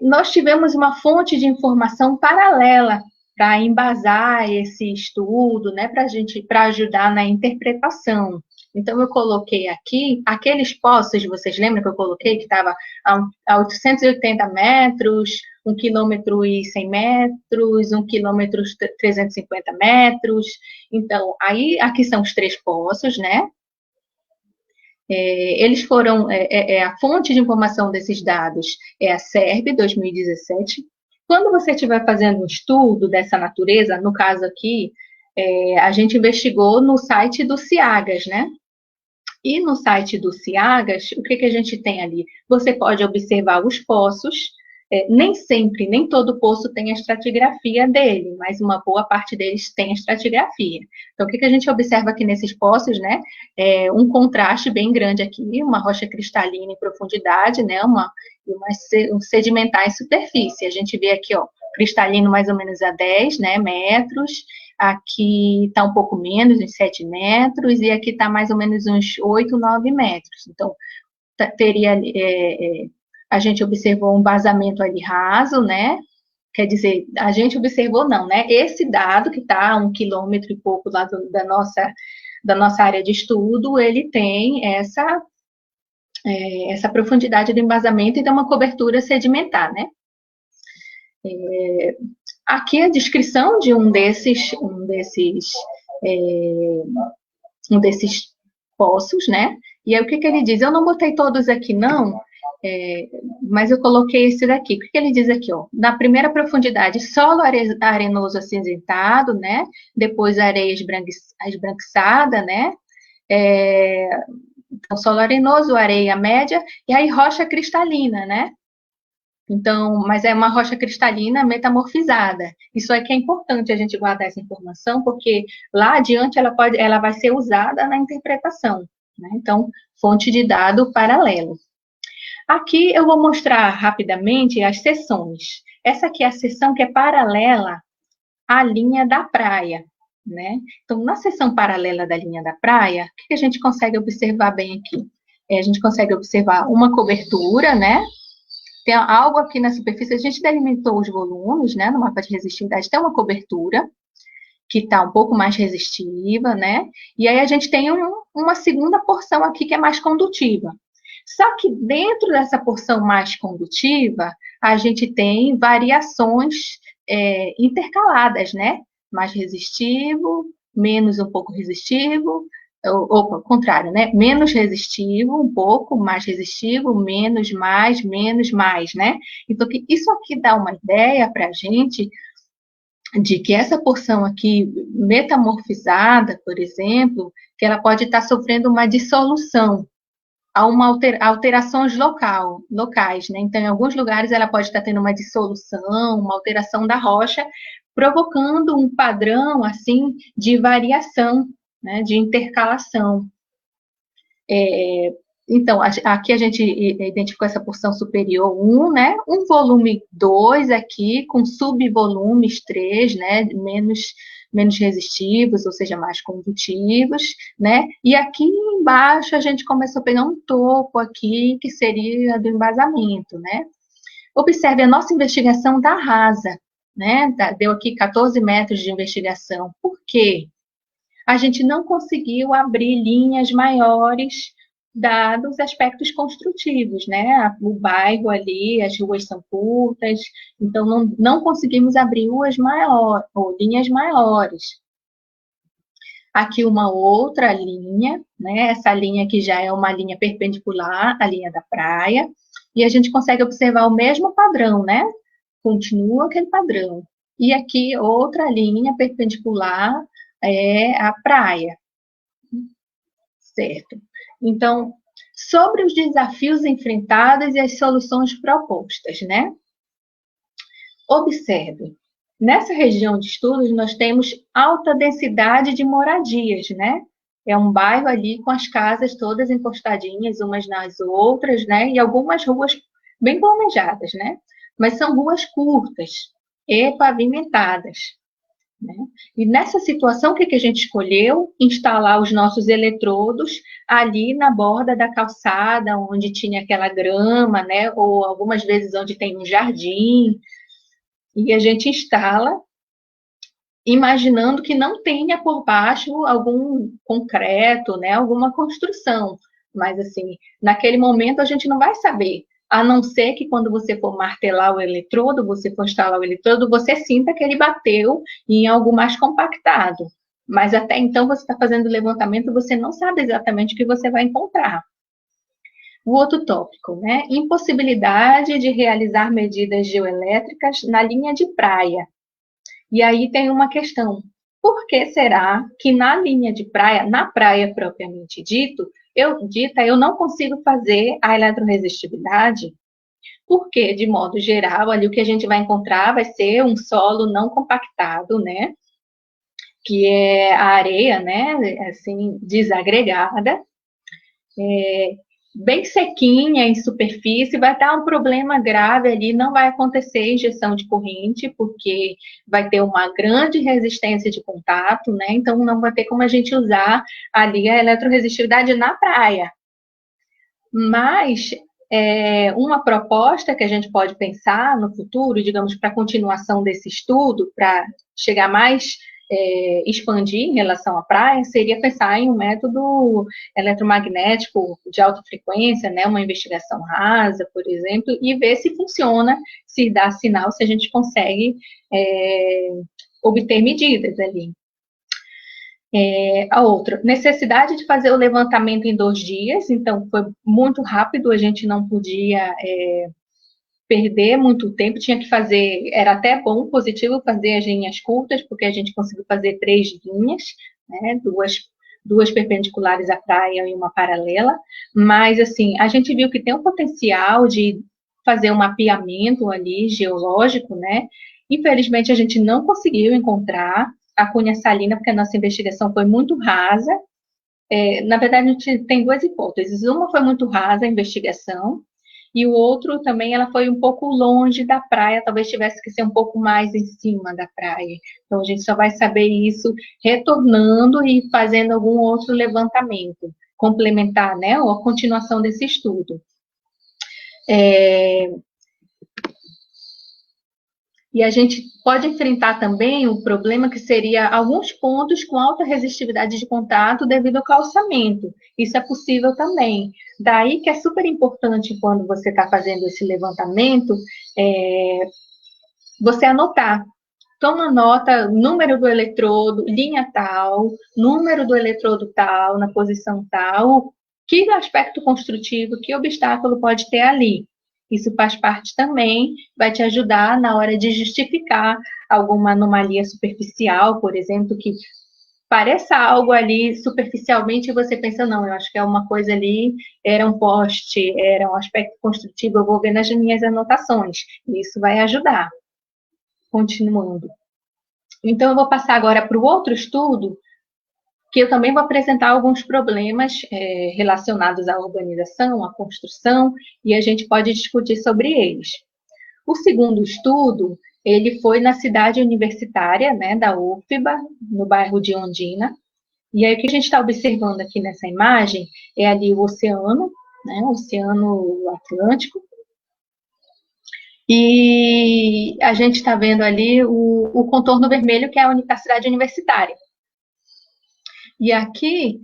Nós tivemos uma fonte de informação paralela para embasar esse estudo, né, para ajudar na interpretação. Então, eu coloquei aqui aqueles postos, vocês lembram que eu coloquei que estava a 880 metros, 1 quilômetro e 100 metros, 1 quilômetro e 350 metros. Então, aí, aqui são os 3 poços, né? Eles foram, a fonte de informação desses dados é a SERB 2017. Quando você estiver fazendo um estudo dessa natureza, no caso aqui, a gente investigou no site do CIAGAS, né? E no site do CIAGAS, o que a gente tem ali? Você pode observar os poços, nem sempre, nem todo poço tem a estratigrafia dele, mas uma boa parte deles tem a estratigrafia. Então, o que a gente observa aqui nesses poços, né? Um contraste bem grande aqui, uma rocha cristalina em profundidade, né? Um sedimentar em superfície. A gente vê aqui, ó, cristalino mais ou menos a 10, né, metros, aqui está um pouco menos, uns 7 metros, e aqui está mais ou menos uns 8, 9 metros. Então, teria, a gente observou um vazamento ali raso, né? Quer dizer, a gente observou não, né? Esse dado que está a 1 quilômetro e pouco lá da nossa área de estudo, ele tem essa profundidade de embasamento e tem uma cobertura sedimentar, né? Aqui a descrição de um desses poços, né? E aí o que ele diz? Eu não botei todos aqui, não, mas eu coloquei esse daqui. O que ele diz aqui? Ó? Na primeira profundidade, solo arenoso acinzentado, né? Depois areia esbranquiçada, né? Então, solo arenoso, areia média, e aí rocha cristalina, né? Então, mas é uma rocha cristalina metamorfizada. Isso é que é importante a gente guardar essa informação, porque lá adiante ela vai ser usada na interpretação, né? Então, fonte de dado paralelo. Aqui eu vou mostrar rapidamente as seções. Essa aqui é a seção que é paralela à linha da praia, né? Então, na seção paralela da linha da praia, o que a gente consegue observar bem aqui? A gente consegue observar uma cobertura, né? Tem algo aqui na superfície, a gente delimitou os volumes, né? No mapa de resistividade tem uma cobertura que está um pouco mais resistiva, né? E aí a gente tem uma segunda porção aqui que é mais condutiva. Só que dentro dessa porção mais condutiva, a gente tem variações intercaladas, né? Mais resistivo, menos um pouco resistivo, ou ao contrário, né? Menos resistivo, um pouco, mais resistivo, menos, mais, né? Então, isso aqui dá uma ideia para a gente de que essa porção aqui metamorfizada, por exemplo, que ela pode estar sofrendo uma dissolução, a uma alterações locais, né? Então, em alguns lugares ela pode estar tendo uma dissolução, uma alteração da rocha, provocando um padrão, assim, de variação, né? De intercalação. Então, aqui a gente identificou essa porção superior 1, né? Um volume 2 aqui, com subvolumes 3, né? Menos resistivos, ou seja, mais condutivos, né? E aqui embaixo a gente começou a pegar um topo aqui, que seria do embasamento, né? Observe, a nossa investigação está rasa, né? Deu aqui 14 metros de investigação. Por quê? A gente não conseguiu abrir linhas maiores dados aspectos construtivos, né? O bairro ali, as ruas são curtas, então não conseguimos abrir ruas maiores, ou linhas maiores. Aqui uma outra linha, né? Essa linha aqui já é uma linha perpendicular à linha da praia, e a gente consegue observar o mesmo padrão, né? Continua aquele padrão. E aqui outra linha perpendicular à praia, certo? Então, sobre os desafios enfrentados e as soluções propostas, né? Observe, nessa região de estudos nós temos alta densidade de moradias, né? É um bairro ali com as casas todas encostadinhas umas nas outras, né? E algumas ruas bem planejadas, né? Mas são ruas curtas e pavimentadas, né? E nessa situação, o que a gente escolheu? Instalar os nossos eletrodos ali na borda da calçada, onde tinha aquela grama, né? Ou algumas vezes onde tem um jardim. E a gente instala imaginando que não tenha por baixo algum concreto, né, alguma construção. Mas, assim, naquele momento a gente não vai saber, a não ser que quando você for martelar o eletrodo, você for instalar o eletrodo, você sinta que ele bateu em algo mais compactado. Mas até então você está fazendo o levantamento, você não sabe exatamente o que você vai encontrar. O outro tópico, né? Impossibilidade de realizar medidas geoelétricas na linha de praia. E aí tem uma questão. Por que será que na linha de praia, na praia propriamente eu não consigo fazer a eletroresistividade? Porque, de modo geral, ali o que a gente vai encontrar vai ser um solo não compactado, né? Que é a areia, né? Assim, desagregada. Bem sequinha em superfície, vai dar um problema grave ali, não vai acontecer injeção de corrente, porque vai ter uma grande resistência de contato, né? Então não vai ter como a gente usar ali a eletroresistividade na praia. Mas uma proposta que a gente pode pensar no futuro, digamos, para a continuação desse estudo, para chegar mais expandir em relação à praia, seria pensar em um método eletromagnético de alta frequência, né, uma investigação rasa, por exemplo, e ver se funciona, se dá sinal, se a gente consegue obter medidas ali. A outra, necessidade de fazer o levantamento em 2 dias, então foi muito rápido, a gente não podia perder muito tempo, tinha que fazer, era até bom, positivo fazer as linhas curtas, porque a gente conseguiu fazer 3 linhas, né, duas perpendiculares à praia e uma paralela, mas assim, a gente viu que tem um potencial de fazer um mapeamento ali geológico, né? Infelizmente a gente não conseguiu encontrar a cunha salina, porque a nossa investigação foi muito rasa. Na verdade, a gente tem 2 hipóteses. Uma foi muito rasa a investigação, e o outro também, ela foi um pouco longe da praia, talvez tivesse que ser um pouco mais em cima da praia. Então, a gente só vai saber isso retornando e fazendo algum outro levantamento, complementar, né, ou a continuação desse estudo. E a gente pode enfrentar também o problema que seria alguns pontos com alta resistividade de contato devido ao calçamento. Isso é possível também. Daí que é super importante quando você está fazendo esse levantamento, você anotar. Toma nota, número do eletrodo, linha tal, número do eletrodo tal, na posição tal, que aspecto construtivo, que obstáculo pode ter ali. Isso faz parte também, vai te ajudar na hora de justificar alguma anomalia superficial, por exemplo, que pareça algo ali superficialmente e você pensa, não, eu acho que é uma coisa ali, era um poste, era um aspecto construtivo, eu vou ver nas minhas anotações. Isso vai ajudar. Continuando. Então, eu vou passar agora para o outro estudo, que eu também vou apresentar alguns problemas relacionados à urbanização, à construção, e a gente pode discutir sobre eles. O segundo estudo, ele foi na cidade universitária, né, da UFBA, no bairro de Ondina, e aí o que a gente está observando aqui nessa imagem é ali o oceano, né, o Oceano Atlântico, e a gente está vendo ali o contorno vermelho, que é a cidade universitária. E aqui,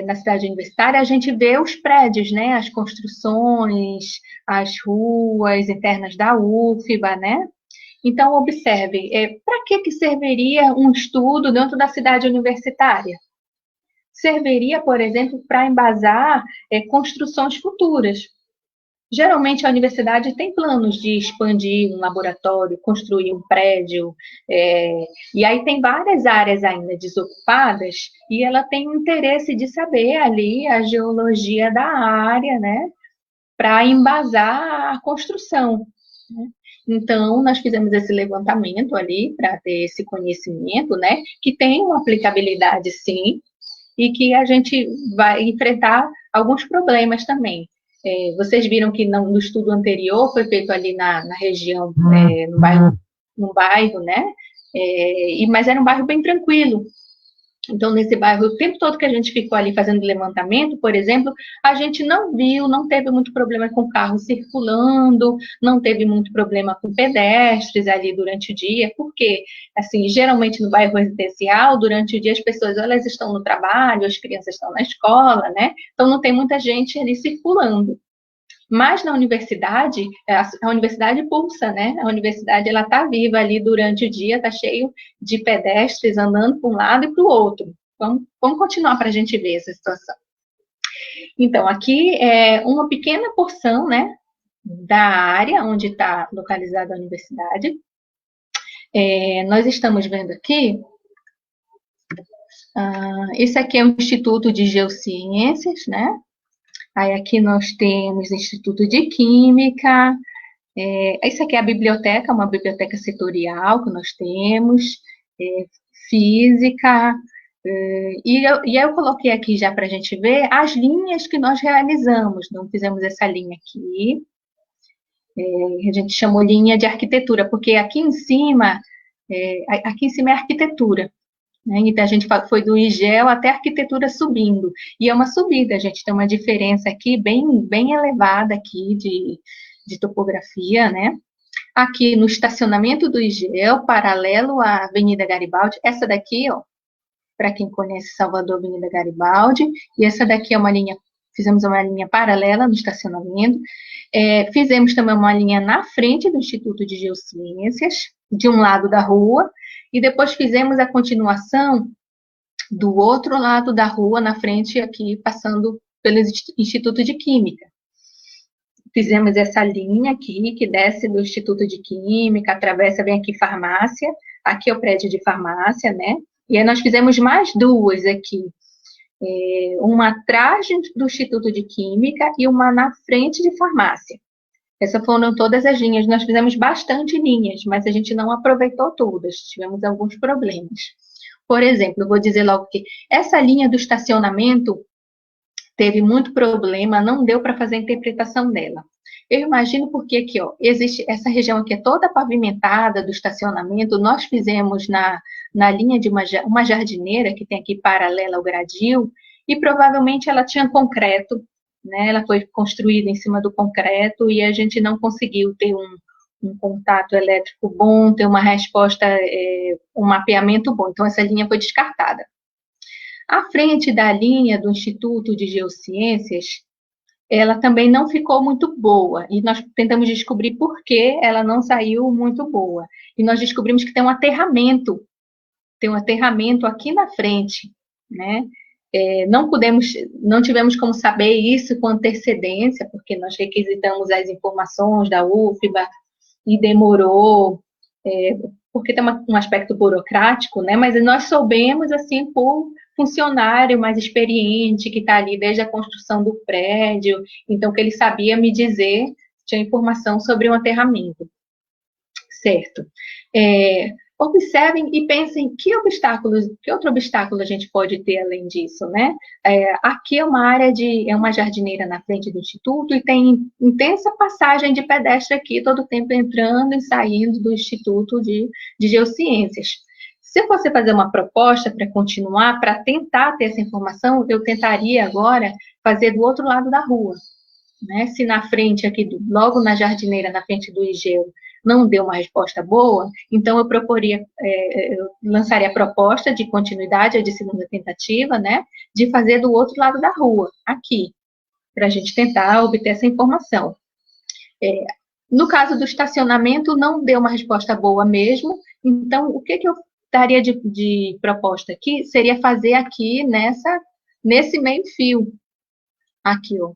na cidade universitária, a gente vê os prédios, né? As construções, as ruas internas da UFBA, né? Então, observe, para que serviria um estudo dentro da cidade universitária? Serviria, por exemplo, para embasar construções futuras. Geralmente, a universidade tem planos de expandir um laboratório, construir um prédio, e aí tem várias áreas ainda desocupadas, e ela tem o interesse de saber ali a geologia da área, né, para embasar a construção, né? Então, nós fizemos esse levantamento ali para ter esse conhecimento, né, que tem uma aplicabilidade, sim, e que a gente vai enfrentar alguns problemas também. Vocês viram que no estudo anterior foi feito ali na região, no bairro, né? Mas era um bairro bem tranquilo. Então, nesse bairro, o tempo todo que a gente ficou ali fazendo levantamento, por exemplo, a gente não teve muito problema com carro circulando, não teve muito problema com pedestres ali durante o dia, porque, assim, geralmente no bairro residencial, durante o dia as pessoas, elas estão no trabalho, as crianças estão na escola, né? Então, não tem muita gente ali circulando. Mas na universidade, a universidade pulsa, né? A universidade, ela está viva ali durante o dia, está cheio de pedestres andando para um lado e para o outro. Vamos continuar para a gente ver essa situação. Então, aqui é uma pequena porção, né, da área onde está localizada a universidade. Nós estamos vendo aqui, esse aqui é o Instituto de Geociências, né? Aí aqui nós temos Instituto de Química, isso aqui é a biblioteca, uma biblioteca setorial que nós temos, Física, e eu coloquei aqui já para a gente ver as linhas que nós realizamos. Não fizemos essa linha aqui, a gente chamou linha de arquitetura, porque aqui em cima é arquitetura. Então, a gente foi do IGEL até a arquitetura subindo. E é uma subida, a gente tem uma diferença aqui bem elevada aqui de topografia, né? Aqui no estacionamento do IGEL, paralelo à Avenida Garibaldi. Essa daqui, ó, para quem conhece Salvador, Avenida Garibaldi. E essa daqui é fizemos uma linha paralela no estacionamento. Fizemos também uma linha na frente do Instituto de Geociências, de um lado da rua, e depois fizemos a continuação do outro lado da rua, na frente aqui, passando pelo Instituto de Química. Fizemos essa linha aqui, que desce do Instituto de Química, atravessa, vem aqui farmácia, aqui é o prédio de farmácia, né? E aí nós fizemos mais duas aqui, uma atrás do Instituto de Química e uma na frente de farmácia. Essas foram todas as linhas. Nós fizemos bastante linhas, mas a gente não aproveitou todas. Tivemos alguns problemas. Por exemplo, eu vou dizer logo que essa linha do estacionamento teve muito problema, não deu para fazer a interpretação dela. Eu imagino porque aqui, ó, existe essa região aqui é toda pavimentada do estacionamento. Nós fizemos na linha de uma jardineira que tem aqui paralela ao gradil, e provavelmente ela tinha concreto, né? Ela foi construída em cima do concreto e a gente não conseguiu ter um contato elétrico bom, ter uma resposta, um mapeamento bom. Então, essa linha foi descartada. À frente da linha do Instituto de Geociências, ela também não ficou muito boa, e nós tentamos descobrir por que ela não saiu muito boa. E nós descobrimos que tem um aterramento aqui na frente, né? Não tivemos como saber isso com antecedência, porque nós requisitamos as informações da UFBA e demorou, porque tem um aspecto burocrático, né? Mas nós soubemos, assim, por funcionário mais experiente, que está ali desde a construção do prédio, então que ele sabia me dizer, tinha informação sobre o aterramento. Certo. Observem e pensem que outro obstáculo a gente pode ter além disso, né? Aqui é uma área é uma jardineira na frente do Instituto e tem intensa passagem de pedestre aqui, todo o tempo entrando e saindo do Instituto de Geociências. Se você fazer uma proposta para continuar, para tentar ter essa informação, eu tentaria agora fazer do outro lado da rua, né? Se na frente aqui, logo na jardineira, na frente do IGEU, não deu uma resposta boa, então eu lançaria a proposta de continuidade, de segunda tentativa, né, de fazer do outro lado da rua, aqui, para a gente tentar obter essa informação. No caso do estacionamento, não deu uma resposta boa mesmo, então o que eu daria de proposta aqui seria fazer aqui nesse meio fio, aqui, ó.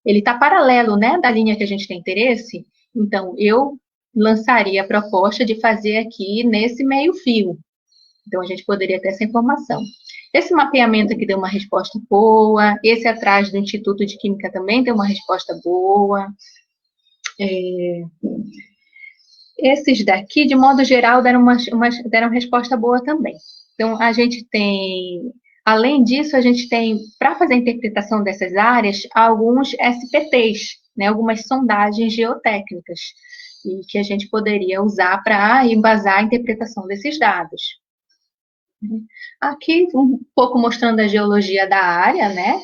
Ele está paralelo, né, da linha que a gente tem interesse. Então, eu lançaria a proposta de fazer aqui nesse meio fio. Então, a gente poderia ter essa informação. Esse mapeamento aqui deu uma resposta boa. Esse atrás do Instituto de Química também deu uma resposta boa. Esses daqui, de modo geral, deram resposta boa também. Então, a gente tem Além disso, a gente tem, para fazer a interpretação dessas áreas, alguns SPTs, né, algumas sondagens geotécnicas, e que a gente poderia usar para embasar a interpretação desses dados. Aqui, um pouco mostrando a geologia da área, né?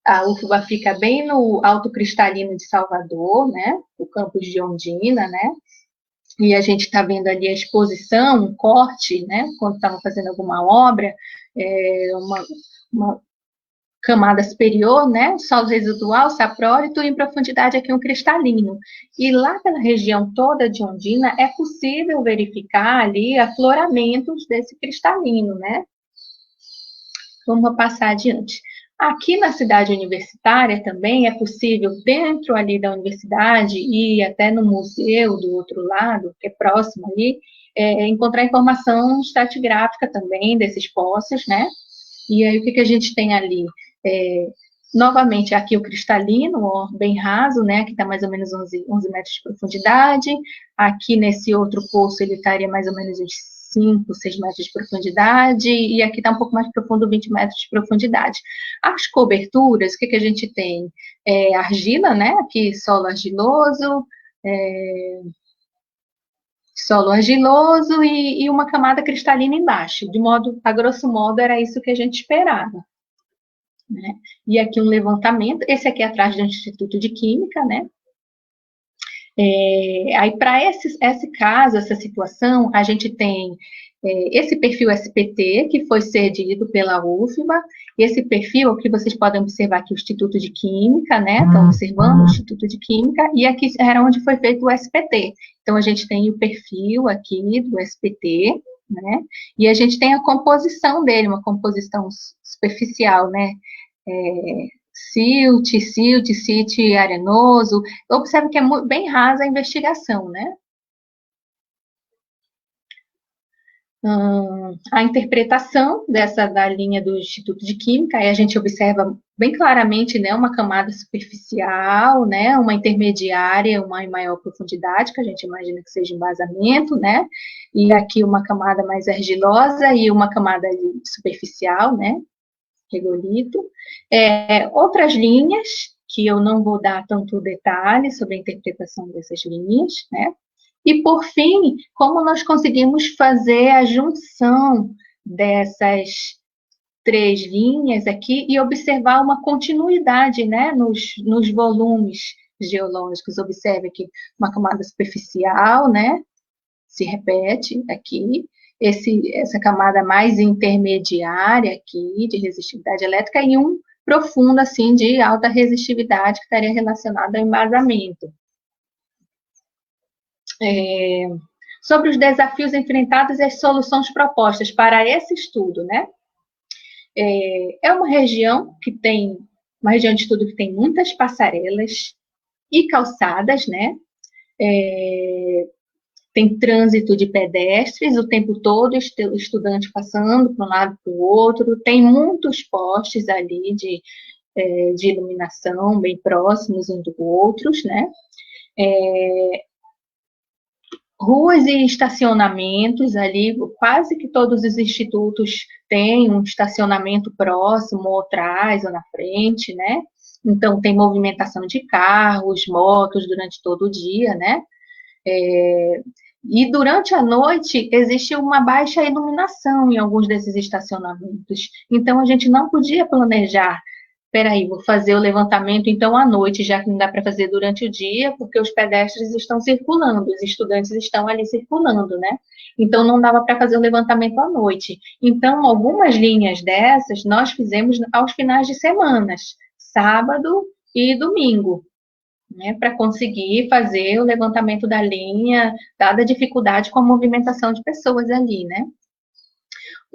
A UFBA fica bem no Alto Cristalino de Salvador, né? O campus de Ondina, né? E a gente está vendo ali a exposição, um corte, né? Quando estavam fazendo alguma obra, uma camada superior, né? Solo residual, saprólito, e em profundidade aqui um cristalino. E lá pela região toda de Ondina é possível verificar ali afloramentos desse cristalino, né? Vamos passar adiante. Aqui na cidade universitária também é possível, dentro ali da universidade e até no museu do outro lado, que é próximo ali, encontrar informação estratigráfica também desses poços, né? E aí o que a gente tem ali? Novamente, aqui o cristalino, ó, bem raso, né? Aqui está mais ou menos 11 metros de profundidade. Aqui nesse outro poço ele estaria mais ou menos uns 5, 6 metros de profundidade. E aqui está um pouco mais profundo, 20 metros de profundidade. As coberturas, o que a gente tem? Argila, né? Aqui solo argiloso, e uma camada cristalina embaixo. A grosso modo, era isso que a gente esperava. Né? E aqui um levantamento, esse aqui é atrás do Instituto de Química, né? Aí, para esse caso, essa situação, a gente tem esse perfil SPT, que foi cedido pela UFBA, esse perfil que vocês podem observar aqui, o Instituto de Química, né? Estão observando o Instituto de Química, e aqui era onde foi feito o SPT. Então, a gente tem o perfil aqui do SPT, né? E a gente tem a composição dele, uma composição superficial, né? Silt, arenoso. Observe que é bem rasa a investigação, né? A interpretação da linha do Instituto de Química, aí a gente observa bem claramente, né, uma camada superficial, né, uma intermediária, uma em maior profundidade, que a gente imagina que seja embasamento, né, e aqui uma camada mais argilosa e uma camada superficial, né, regolito. Outras linhas, que eu não vou dar tanto detalhe sobre a interpretação dessas linhas, né? E, por fim, como nós conseguimos fazer a junção dessas três linhas aqui e observar uma continuidade, né, nos volumes geológicos. Observe aqui uma camada superficial, né, se repete aqui, essa camada mais intermediária aqui, de resistividade elétrica, e um profundo, assim, de alta resistividade, que estaria relacionado ao embasamento. Sobre os desafios enfrentados e as soluções propostas para esse estudo, né? É uma região de estudo que tem muitas passarelas e calçadas, né? Tem trânsito de pedestres o tempo todo, o estudante passando para um lado para o outro, tem muitos postes ali de iluminação bem próximos uns dos outros, né? Ruas e estacionamentos ali, quase que todos os institutos têm um estacionamento próximo, ou atrás, ou na frente, né? Então, tem movimentação de carros, motos durante todo o dia, né? E durante a noite existe uma baixa iluminação em alguns desses estacionamentos. Então, a gente não podia planejar. Peraí, vou fazer o levantamento então à noite, já que não dá para fazer durante o dia, porque os pedestres estão circulando, os estudantes estão ali circulando, né? Então, não dava para fazer o levantamento à noite. Então, algumas linhas dessas nós fizemos aos finais de semanas, sábado e domingo, né, para conseguir fazer o levantamento da linha, dada a dificuldade com a movimentação de pessoas ali, né?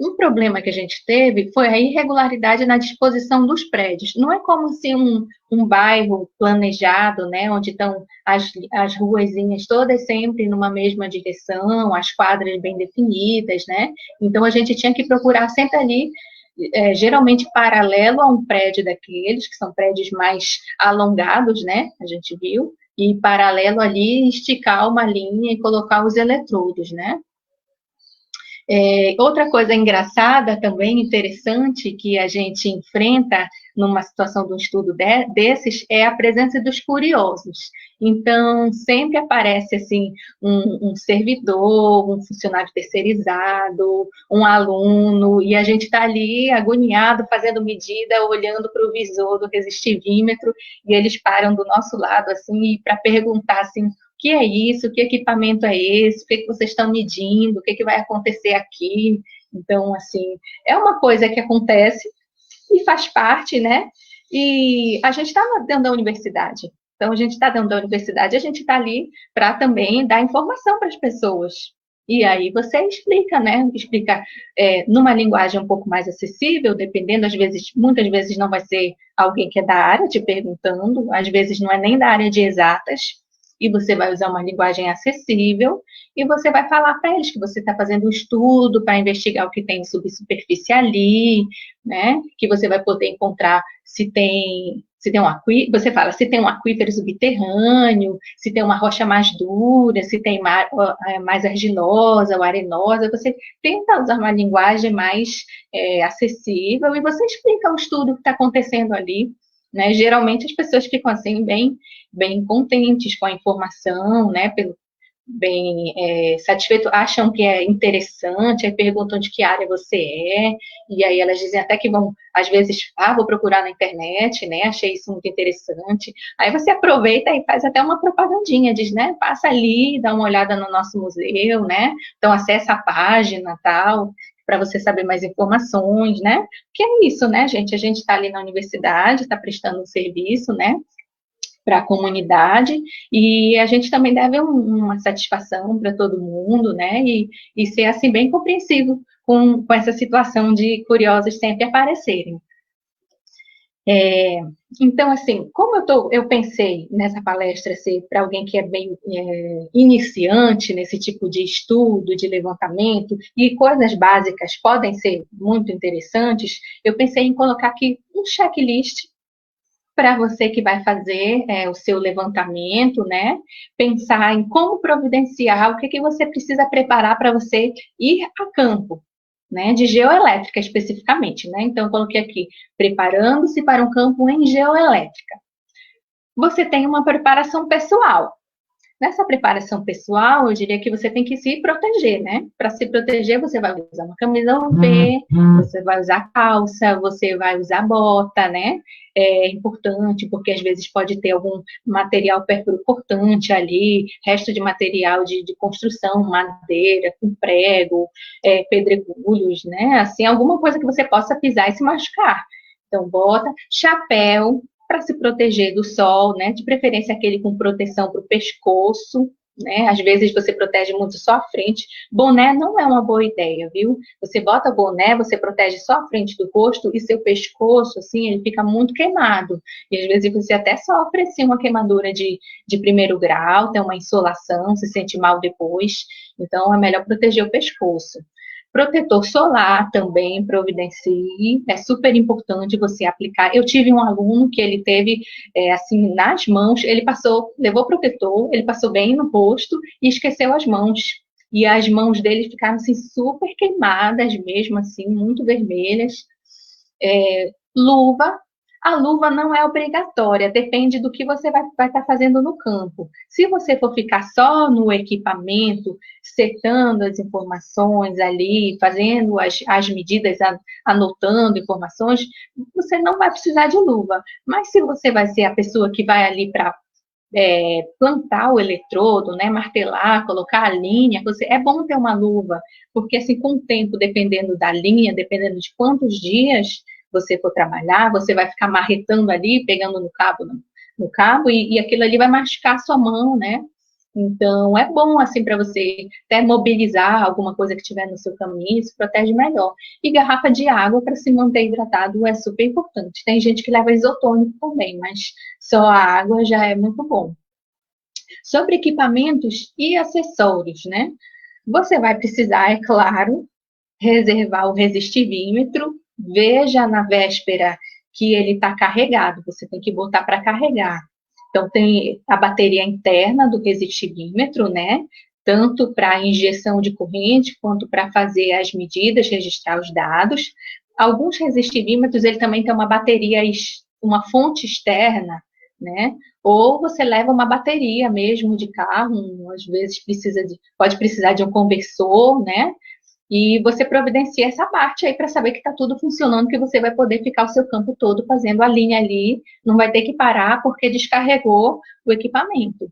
Um problema que a gente teve foi a irregularidade na disposição dos prédios. Não é como se um bairro planejado, né, onde estão as ruazinhas todas sempre numa mesma direção, as quadras bem definidas, né? Então, a gente tinha que procurar sempre ali geralmente paralelo a um prédio daqueles, que são prédios mais alongados, né? A gente viu, e paralelo ali esticar uma linha e colocar os eletrodos, né? Outra coisa engraçada também, interessante, que a gente enfrenta numa situação de um estudo desses, é a presença dos curiosos. Então, sempre aparece, assim, um servidor, um funcionário terceirizado, um aluno, e a gente está ali agoniado, fazendo medida, olhando para o visor do resistivímetro, e eles param do nosso lado, assim, para perguntar, assim, o que é isso? Que equipamento é esse? O que vocês estão medindo? O que vai acontecer aqui? Então, assim, é uma coisa que acontece e faz parte, né? E a gente está dentro da universidade. Então, a gente está dentro da universidade, a gente está ali para também dar informação para as pessoas. E aí você explica, né? Explica numa linguagem um pouco mais acessível, dependendo, às vezes, muitas vezes não vai ser alguém que é da área te perguntando, às vezes não é nem da área de exatas, e você vai usar uma linguagem acessível, e você vai falar para eles que você está fazendo um estudo para investigar o que tem de subsuperfície ali, né? Que você vai poder encontrar se tem um aquífero, você fala se tem um aquífero subterrâneo, se tem uma rocha mais dura, se tem mais argilosa ou arenosa, você tenta usar uma linguagem mais acessível e você explica o estudo que está acontecendo ali, né? Geralmente as pessoas ficam assim bem contentes com a informação, né? Bem satisfeitos, acham que é interessante, aí perguntam de que área você é, e aí elas dizem até que vão, às vezes, vou procurar na internet, né? Achei isso muito interessante. Aí você aproveita e faz até uma propagandinha, diz, né? Passa ali, dá uma olhada no nosso museu, né? Então acessa a página tal, para você saber mais informações, né? Que é isso, né, gente? A gente está ali na universidade, está prestando um serviço, né, para a comunidade, e a gente também deve uma satisfação para todo mundo, né, e ser, assim, bem compreensivo com essa situação de curiosos sempre aparecerem. Então, assim, como eu pensei nessa palestra ser para alguém que é bem iniciante nesse tipo de estudo, de levantamento, e coisas básicas podem ser muito interessantes, eu pensei em colocar aqui um checklist para você que vai fazer o seu levantamento, né? Pensar em como providenciar, o que você precisa preparar para você ir a campo, né? De geoelétrica especificamente, né? Então, eu coloquei aqui, preparando-se para um campo em geoelétrica. Você tem uma preparação pessoal. Nessa preparação pessoal, eu diria que você tem que se proteger, né? Para se proteger, você vai usar uma camisa UV, você vai usar calça, você vai usar bota, né? É importante, porque às vezes pode ter algum material cortante ali, resto de material de construção, madeira, com prego, pedregulhos, né? Assim, alguma coisa que você possa pisar e se machucar. Então, bota, chapéu, para se proteger do sol, né? De preferência aquele com proteção para o pescoço, né? Às vezes você protege muito só a frente. Boné não é uma boa ideia, viu? Você bota boné, você protege só a frente do rosto e seu pescoço, assim, ele fica muito queimado. E às vezes você até sofre, assim, uma queimadura de primeiro grau, tem uma insolação, se sente mal depois. Então, é melhor proteger o pescoço. Protetor solar também providencie, é super importante você aplicar. Eu tive um aluno que ele teve, assim, nas mãos, ele levou protetor, ele passou bem no rosto e esqueceu as mãos. E as mãos dele ficaram, assim, super queimadas mesmo, assim, muito vermelhas. Luva, a luva não é obrigatória, depende do que você vai estar fazendo no campo. Se você for ficar só no equipamento, setando as informações ali, fazendo as medidas, anotando informações, você não vai precisar de luva. Mas se você vai ser a pessoa que vai ali para plantar o eletrodo, né, martelar, colocar a linha, é bom ter uma luva, porque assim, com o tempo, dependendo da linha, dependendo de quantos dias você for trabalhar, você vai ficar marretando ali, pegando no cabo e aquilo ali vai machucar a sua mão, né? Então, é bom, assim, para você até mobilizar alguma coisa que tiver no seu caminho, isso protege melhor. E garrafa de água para se manter hidratado é super importante. Tem gente que leva isotônico também, mas só a água já é muito bom. Sobre equipamentos e acessórios, né? Você vai precisar, é claro, reservar o resistivímetro. Veja na véspera que ele está carregado, você tem que botar para carregar. Então, tem a bateria interna do resistivímetro, né? tanto para injeção de corrente, quanto para fazer as medidas, registrar os dados. Alguns resistivímetros, ele também tem uma bateria, uma fonte externa, né? Ou você leva uma bateria mesmo de carro, às vezes pode precisar de um conversor, né? E você providencia essa parte aí para saber que está tudo funcionando, que você vai poder ficar o seu campo todo fazendo a linha ali, não vai ter que parar porque descarregou o equipamento.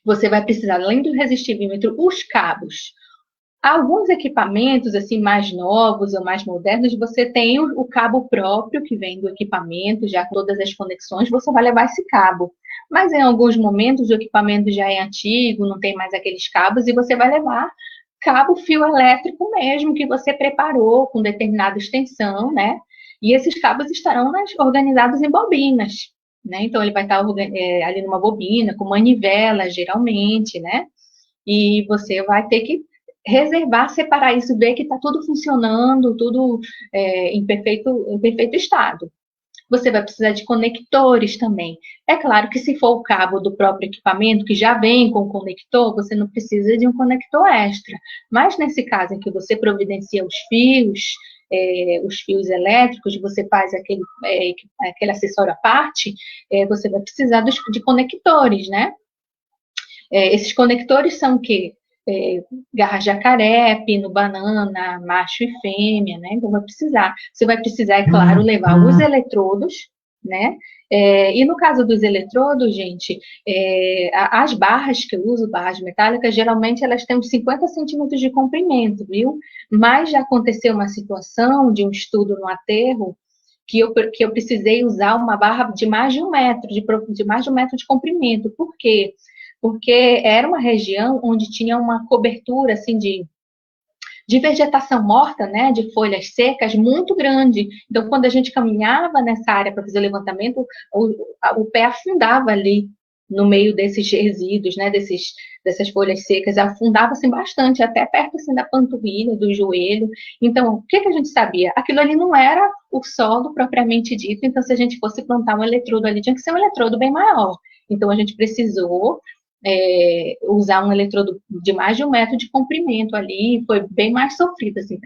Você vai precisar, além do resistivímetro, os cabos. Alguns equipamentos, assim, mais novos ou mais modernos, você tem o cabo próprio que vem do equipamento, já com todas as conexões, você vai levar esse cabo. Mas em alguns momentos o equipamento já é antigo, não tem mais aqueles cabos, e você vai levar cabo fio elétrico mesmo, que você preparou com determinada extensão, né? E esses cabos estarão organizados em bobinas, né? Então, ele vai estar ali numa bobina, com manivela, geralmente, né? E você vai ter que reservar, separar isso, ver que está tudo funcionando, tudo em perfeito estado. Você vai precisar de conectores também. É claro que se for o cabo do próprio equipamento, que já vem com conector, você não precisa de um conector extra. Mas nesse caso em que você providencia os fios elétricos, você faz aquele acessório à parte, você vai precisar de conectores, né? Esses conectores são o quê? Garra jacaré, pino banana, macho e fêmea, né? Então você vai precisar, é claro, levar os eletrodos, né? E no caso dos eletrodos, gente, as barras que eu uso, barras metálicas, geralmente elas têm uns 50 centímetros de comprimento, viu? Mas já aconteceu uma situação de um estudo no aterro que eu precisei usar uma barra de mais de 1 metro, de mais de 1 metro de comprimento. Por quê? Porque era uma região onde tinha uma cobertura, assim, de vegetação morta, né, de folhas secas, muito grande. Então, quando a gente caminhava nessa área para fazer o levantamento, o pé afundava ali no meio desses resíduos, né, dessas folhas secas, afundava assim bastante, até perto assim da panturrilha, do joelho. Então, o que a gente sabia? Aquilo ali não era o solo propriamente dito, então se a gente fosse plantar um eletrodo ali, tinha que ser um eletrodo bem maior. Então, a gente precisou usar um eletrodo de mais de 1 metro de comprimento ali, foi bem mais sofrido, assim,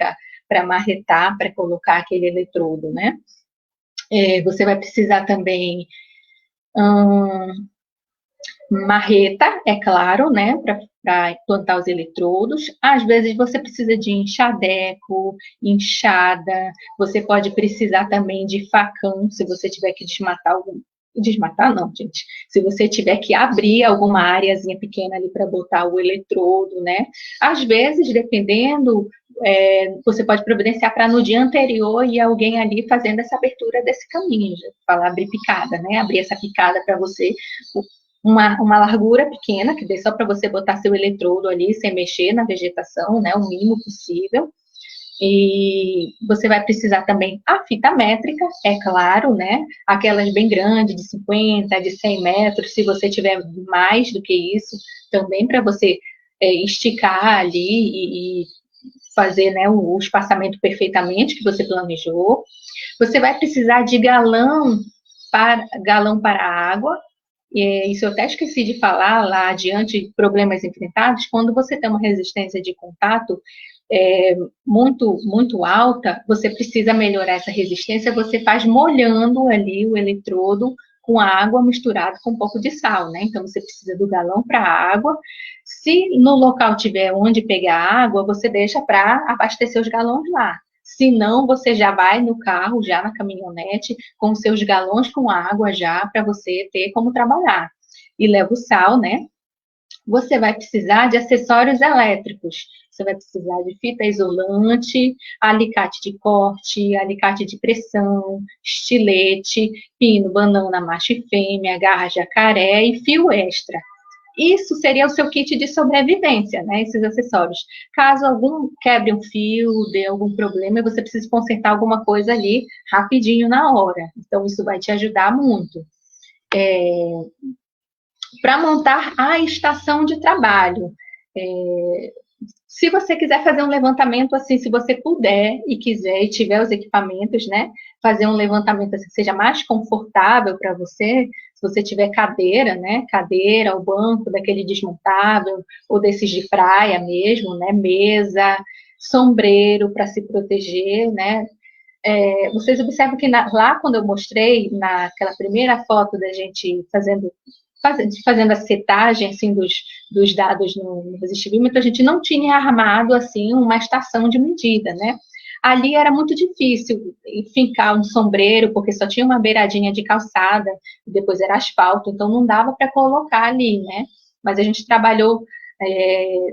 para marretar, para colocar aquele eletrodo, né? Você vai precisar também marreta, é claro, né, para plantar os eletrodos. Às vezes você precisa de enxadeco, enxada, você pode precisar também de facão, se você tiver que desmatar não, gente. Se você tiver que abrir alguma areazinha pequena ali para botar o eletrodo, né? Às vezes, dependendo, você pode providenciar para no dia anterior e alguém ali fazendo essa abertura desse caminho, falar abrir picada, né? Abrir essa picada para você, uma largura pequena, que dê só para você botar seu eletrodo ali, sem mexer na vegetação, né? O mínimo possível. E você vai precisar também a fita métrica, é claro, né? Aquelas bem grandes, de 50, de 100 metros, se você tiver mais do que isso, também para você esticar ali e fazer, né, o espaçamento perfeitamente que você planejou. Você vai precisar de galão para água. Isso eu até esqueci de falar lá adiante, problemas enfrentados, quando você tem uma resistência de contato muito, muito alta, você precisa melhorar essa resistência, você faz molhando ali o eletrodo com água misturada com um pouco de sal, né? Então, você precisa do galão para água. Se no local tiver onde pegar água, você deixa para abastecer os galões lá. Se não, você já vai no carro, já na caminhonete, com seus galões com água já, para você ter como trabalhar. E leva o sal, né? Você vai precisar de acessórios elétricos. Você vai precisar de fita isolante, alicate de corte, alicate de pressão, estilete, pino, banana, macho e fêmea, garra jacaré e fio extra. Isso seria o seu kit de sobrevivência, né? Esses acessórios. Caso algum quebre um fio, dê algum problema, você precisa consertar alguma coisa ali rapidinho na hora. Então, isso vai te ajudar muito. Para montar a estação de trabalho. Se você quiser fazer um levantamento assim, se você puder e quiser e tiver os equipamentos, né, fazer um levantamento assim que seja mais confortável para você, Se você tiver cadeira, né, cadeira, o banco daquele desmontável, ou desses de praia mesmo, né, mesa, sombreiro para se proteger, né. Vocês observam que lá quando eu mostrei, naquela primeira foto da gente fazendo a setagem assim, dos dados no resistivímetro, a gente não tinha armado assim uma estação de medida, né? Ali era muito difícil fincar um sombreiro, porque só tinha uma beiradinha de calçada, depois era asfalto, então não dava para colocar ali, né? Mas a gente trabalhou,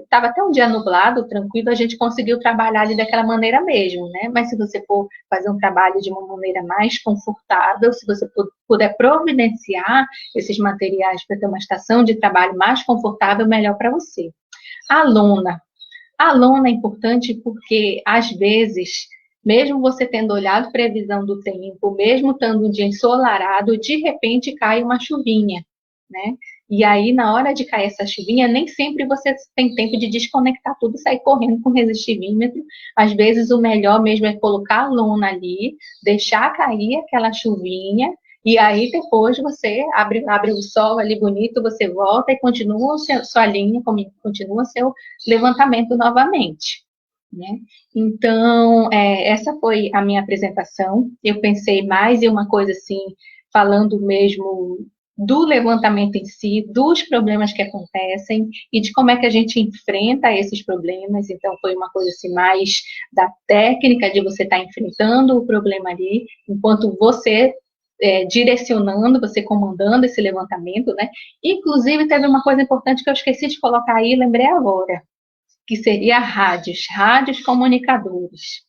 estava até um dia nublado, tranquilo, a gente conseguiu trabalhar ali daquela maneira mesmo, né? Mas se você for fazer um trabalho de uma maneira mais confortável, se você puder providenciar esses materiais para ter uma estação de trabalho mais confortável, melhor para você. A lona. A lona é importante porque, às vezes, mesmo você tendo olhado previsão do tempo, mesmo estando um dia ensolarado, de repente cai uma chuvinha, né? E aí, na hora de cair essa chuvinha, nem sempre você tem tempo de desconectar tudo e sair correndo com o resistivímetro. Às vezes, o melhor mesmo é colocar a lona ali, deixar cair aquela chuvinha, e aí depois você abre o sol ali bonito, você volta e continua sua linha, continua seu levantamento novamente. Né? Então, essa foi a minha apresentação. Eu pensei mais em uma coisa assim, falando mesmo do levantamento em si, dos problemas que acontecem e de como é que a gente enfrenta esses problemas. Então, foi uma coisa assim mais da técnica de você estar enfrentando o problema ali, enquanto você direcionando, você comandando esse levantamento, né? Inclusive, teve uma coisa importante que eu esqueci de colocar aí, lembrei agora, que seria rádios comunicadores.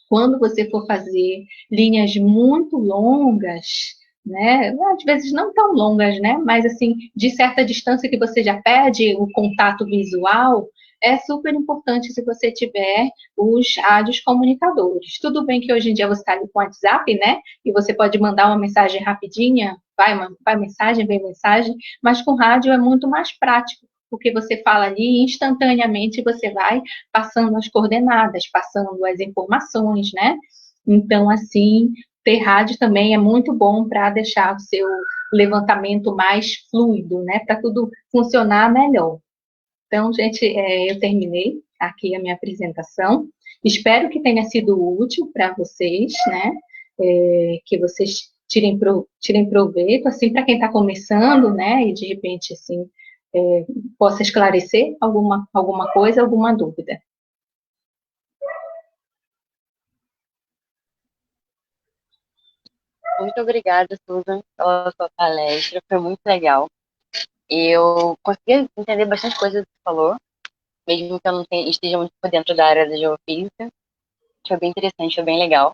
Quando você for fazer linhas muito longas, né, às vezes não tão longas, né, mas assim, de certa distância que você já perde o contato visual, é super importante se você tiver os rádios comunicadores. Tudo bem que hoje em dia você está ali com o WhatsApp, né, e você pode mandar uma mensagem rapidinha, vai mensagem, vem mensagem, mas com rádio é muito mais prático, porque você fala ali instantaneamente, você vai passando as coordenadas, passando as informações, né? Então, assim, ter rádio também é muito bom para deixar o seu levantamento mais fluido, né? Para tudo funcionar melhor. Então, gente, eu terminei aqui a minha apresentação. Espero que tenha sido útil para vocês, né? Que vocês tirem proveito, assim, para quem está começando, né? E de repente, assim, possa esclarecer alguma coisa, alguma dúvida. Muito obrigada, Susan, pela sua palestra, foi muito legal. Eu consegui entender bastante coisa que você falou, mesmo que eu não esteja muito por dentro da área da geofísica. Foi bem interessante, foi bem legal.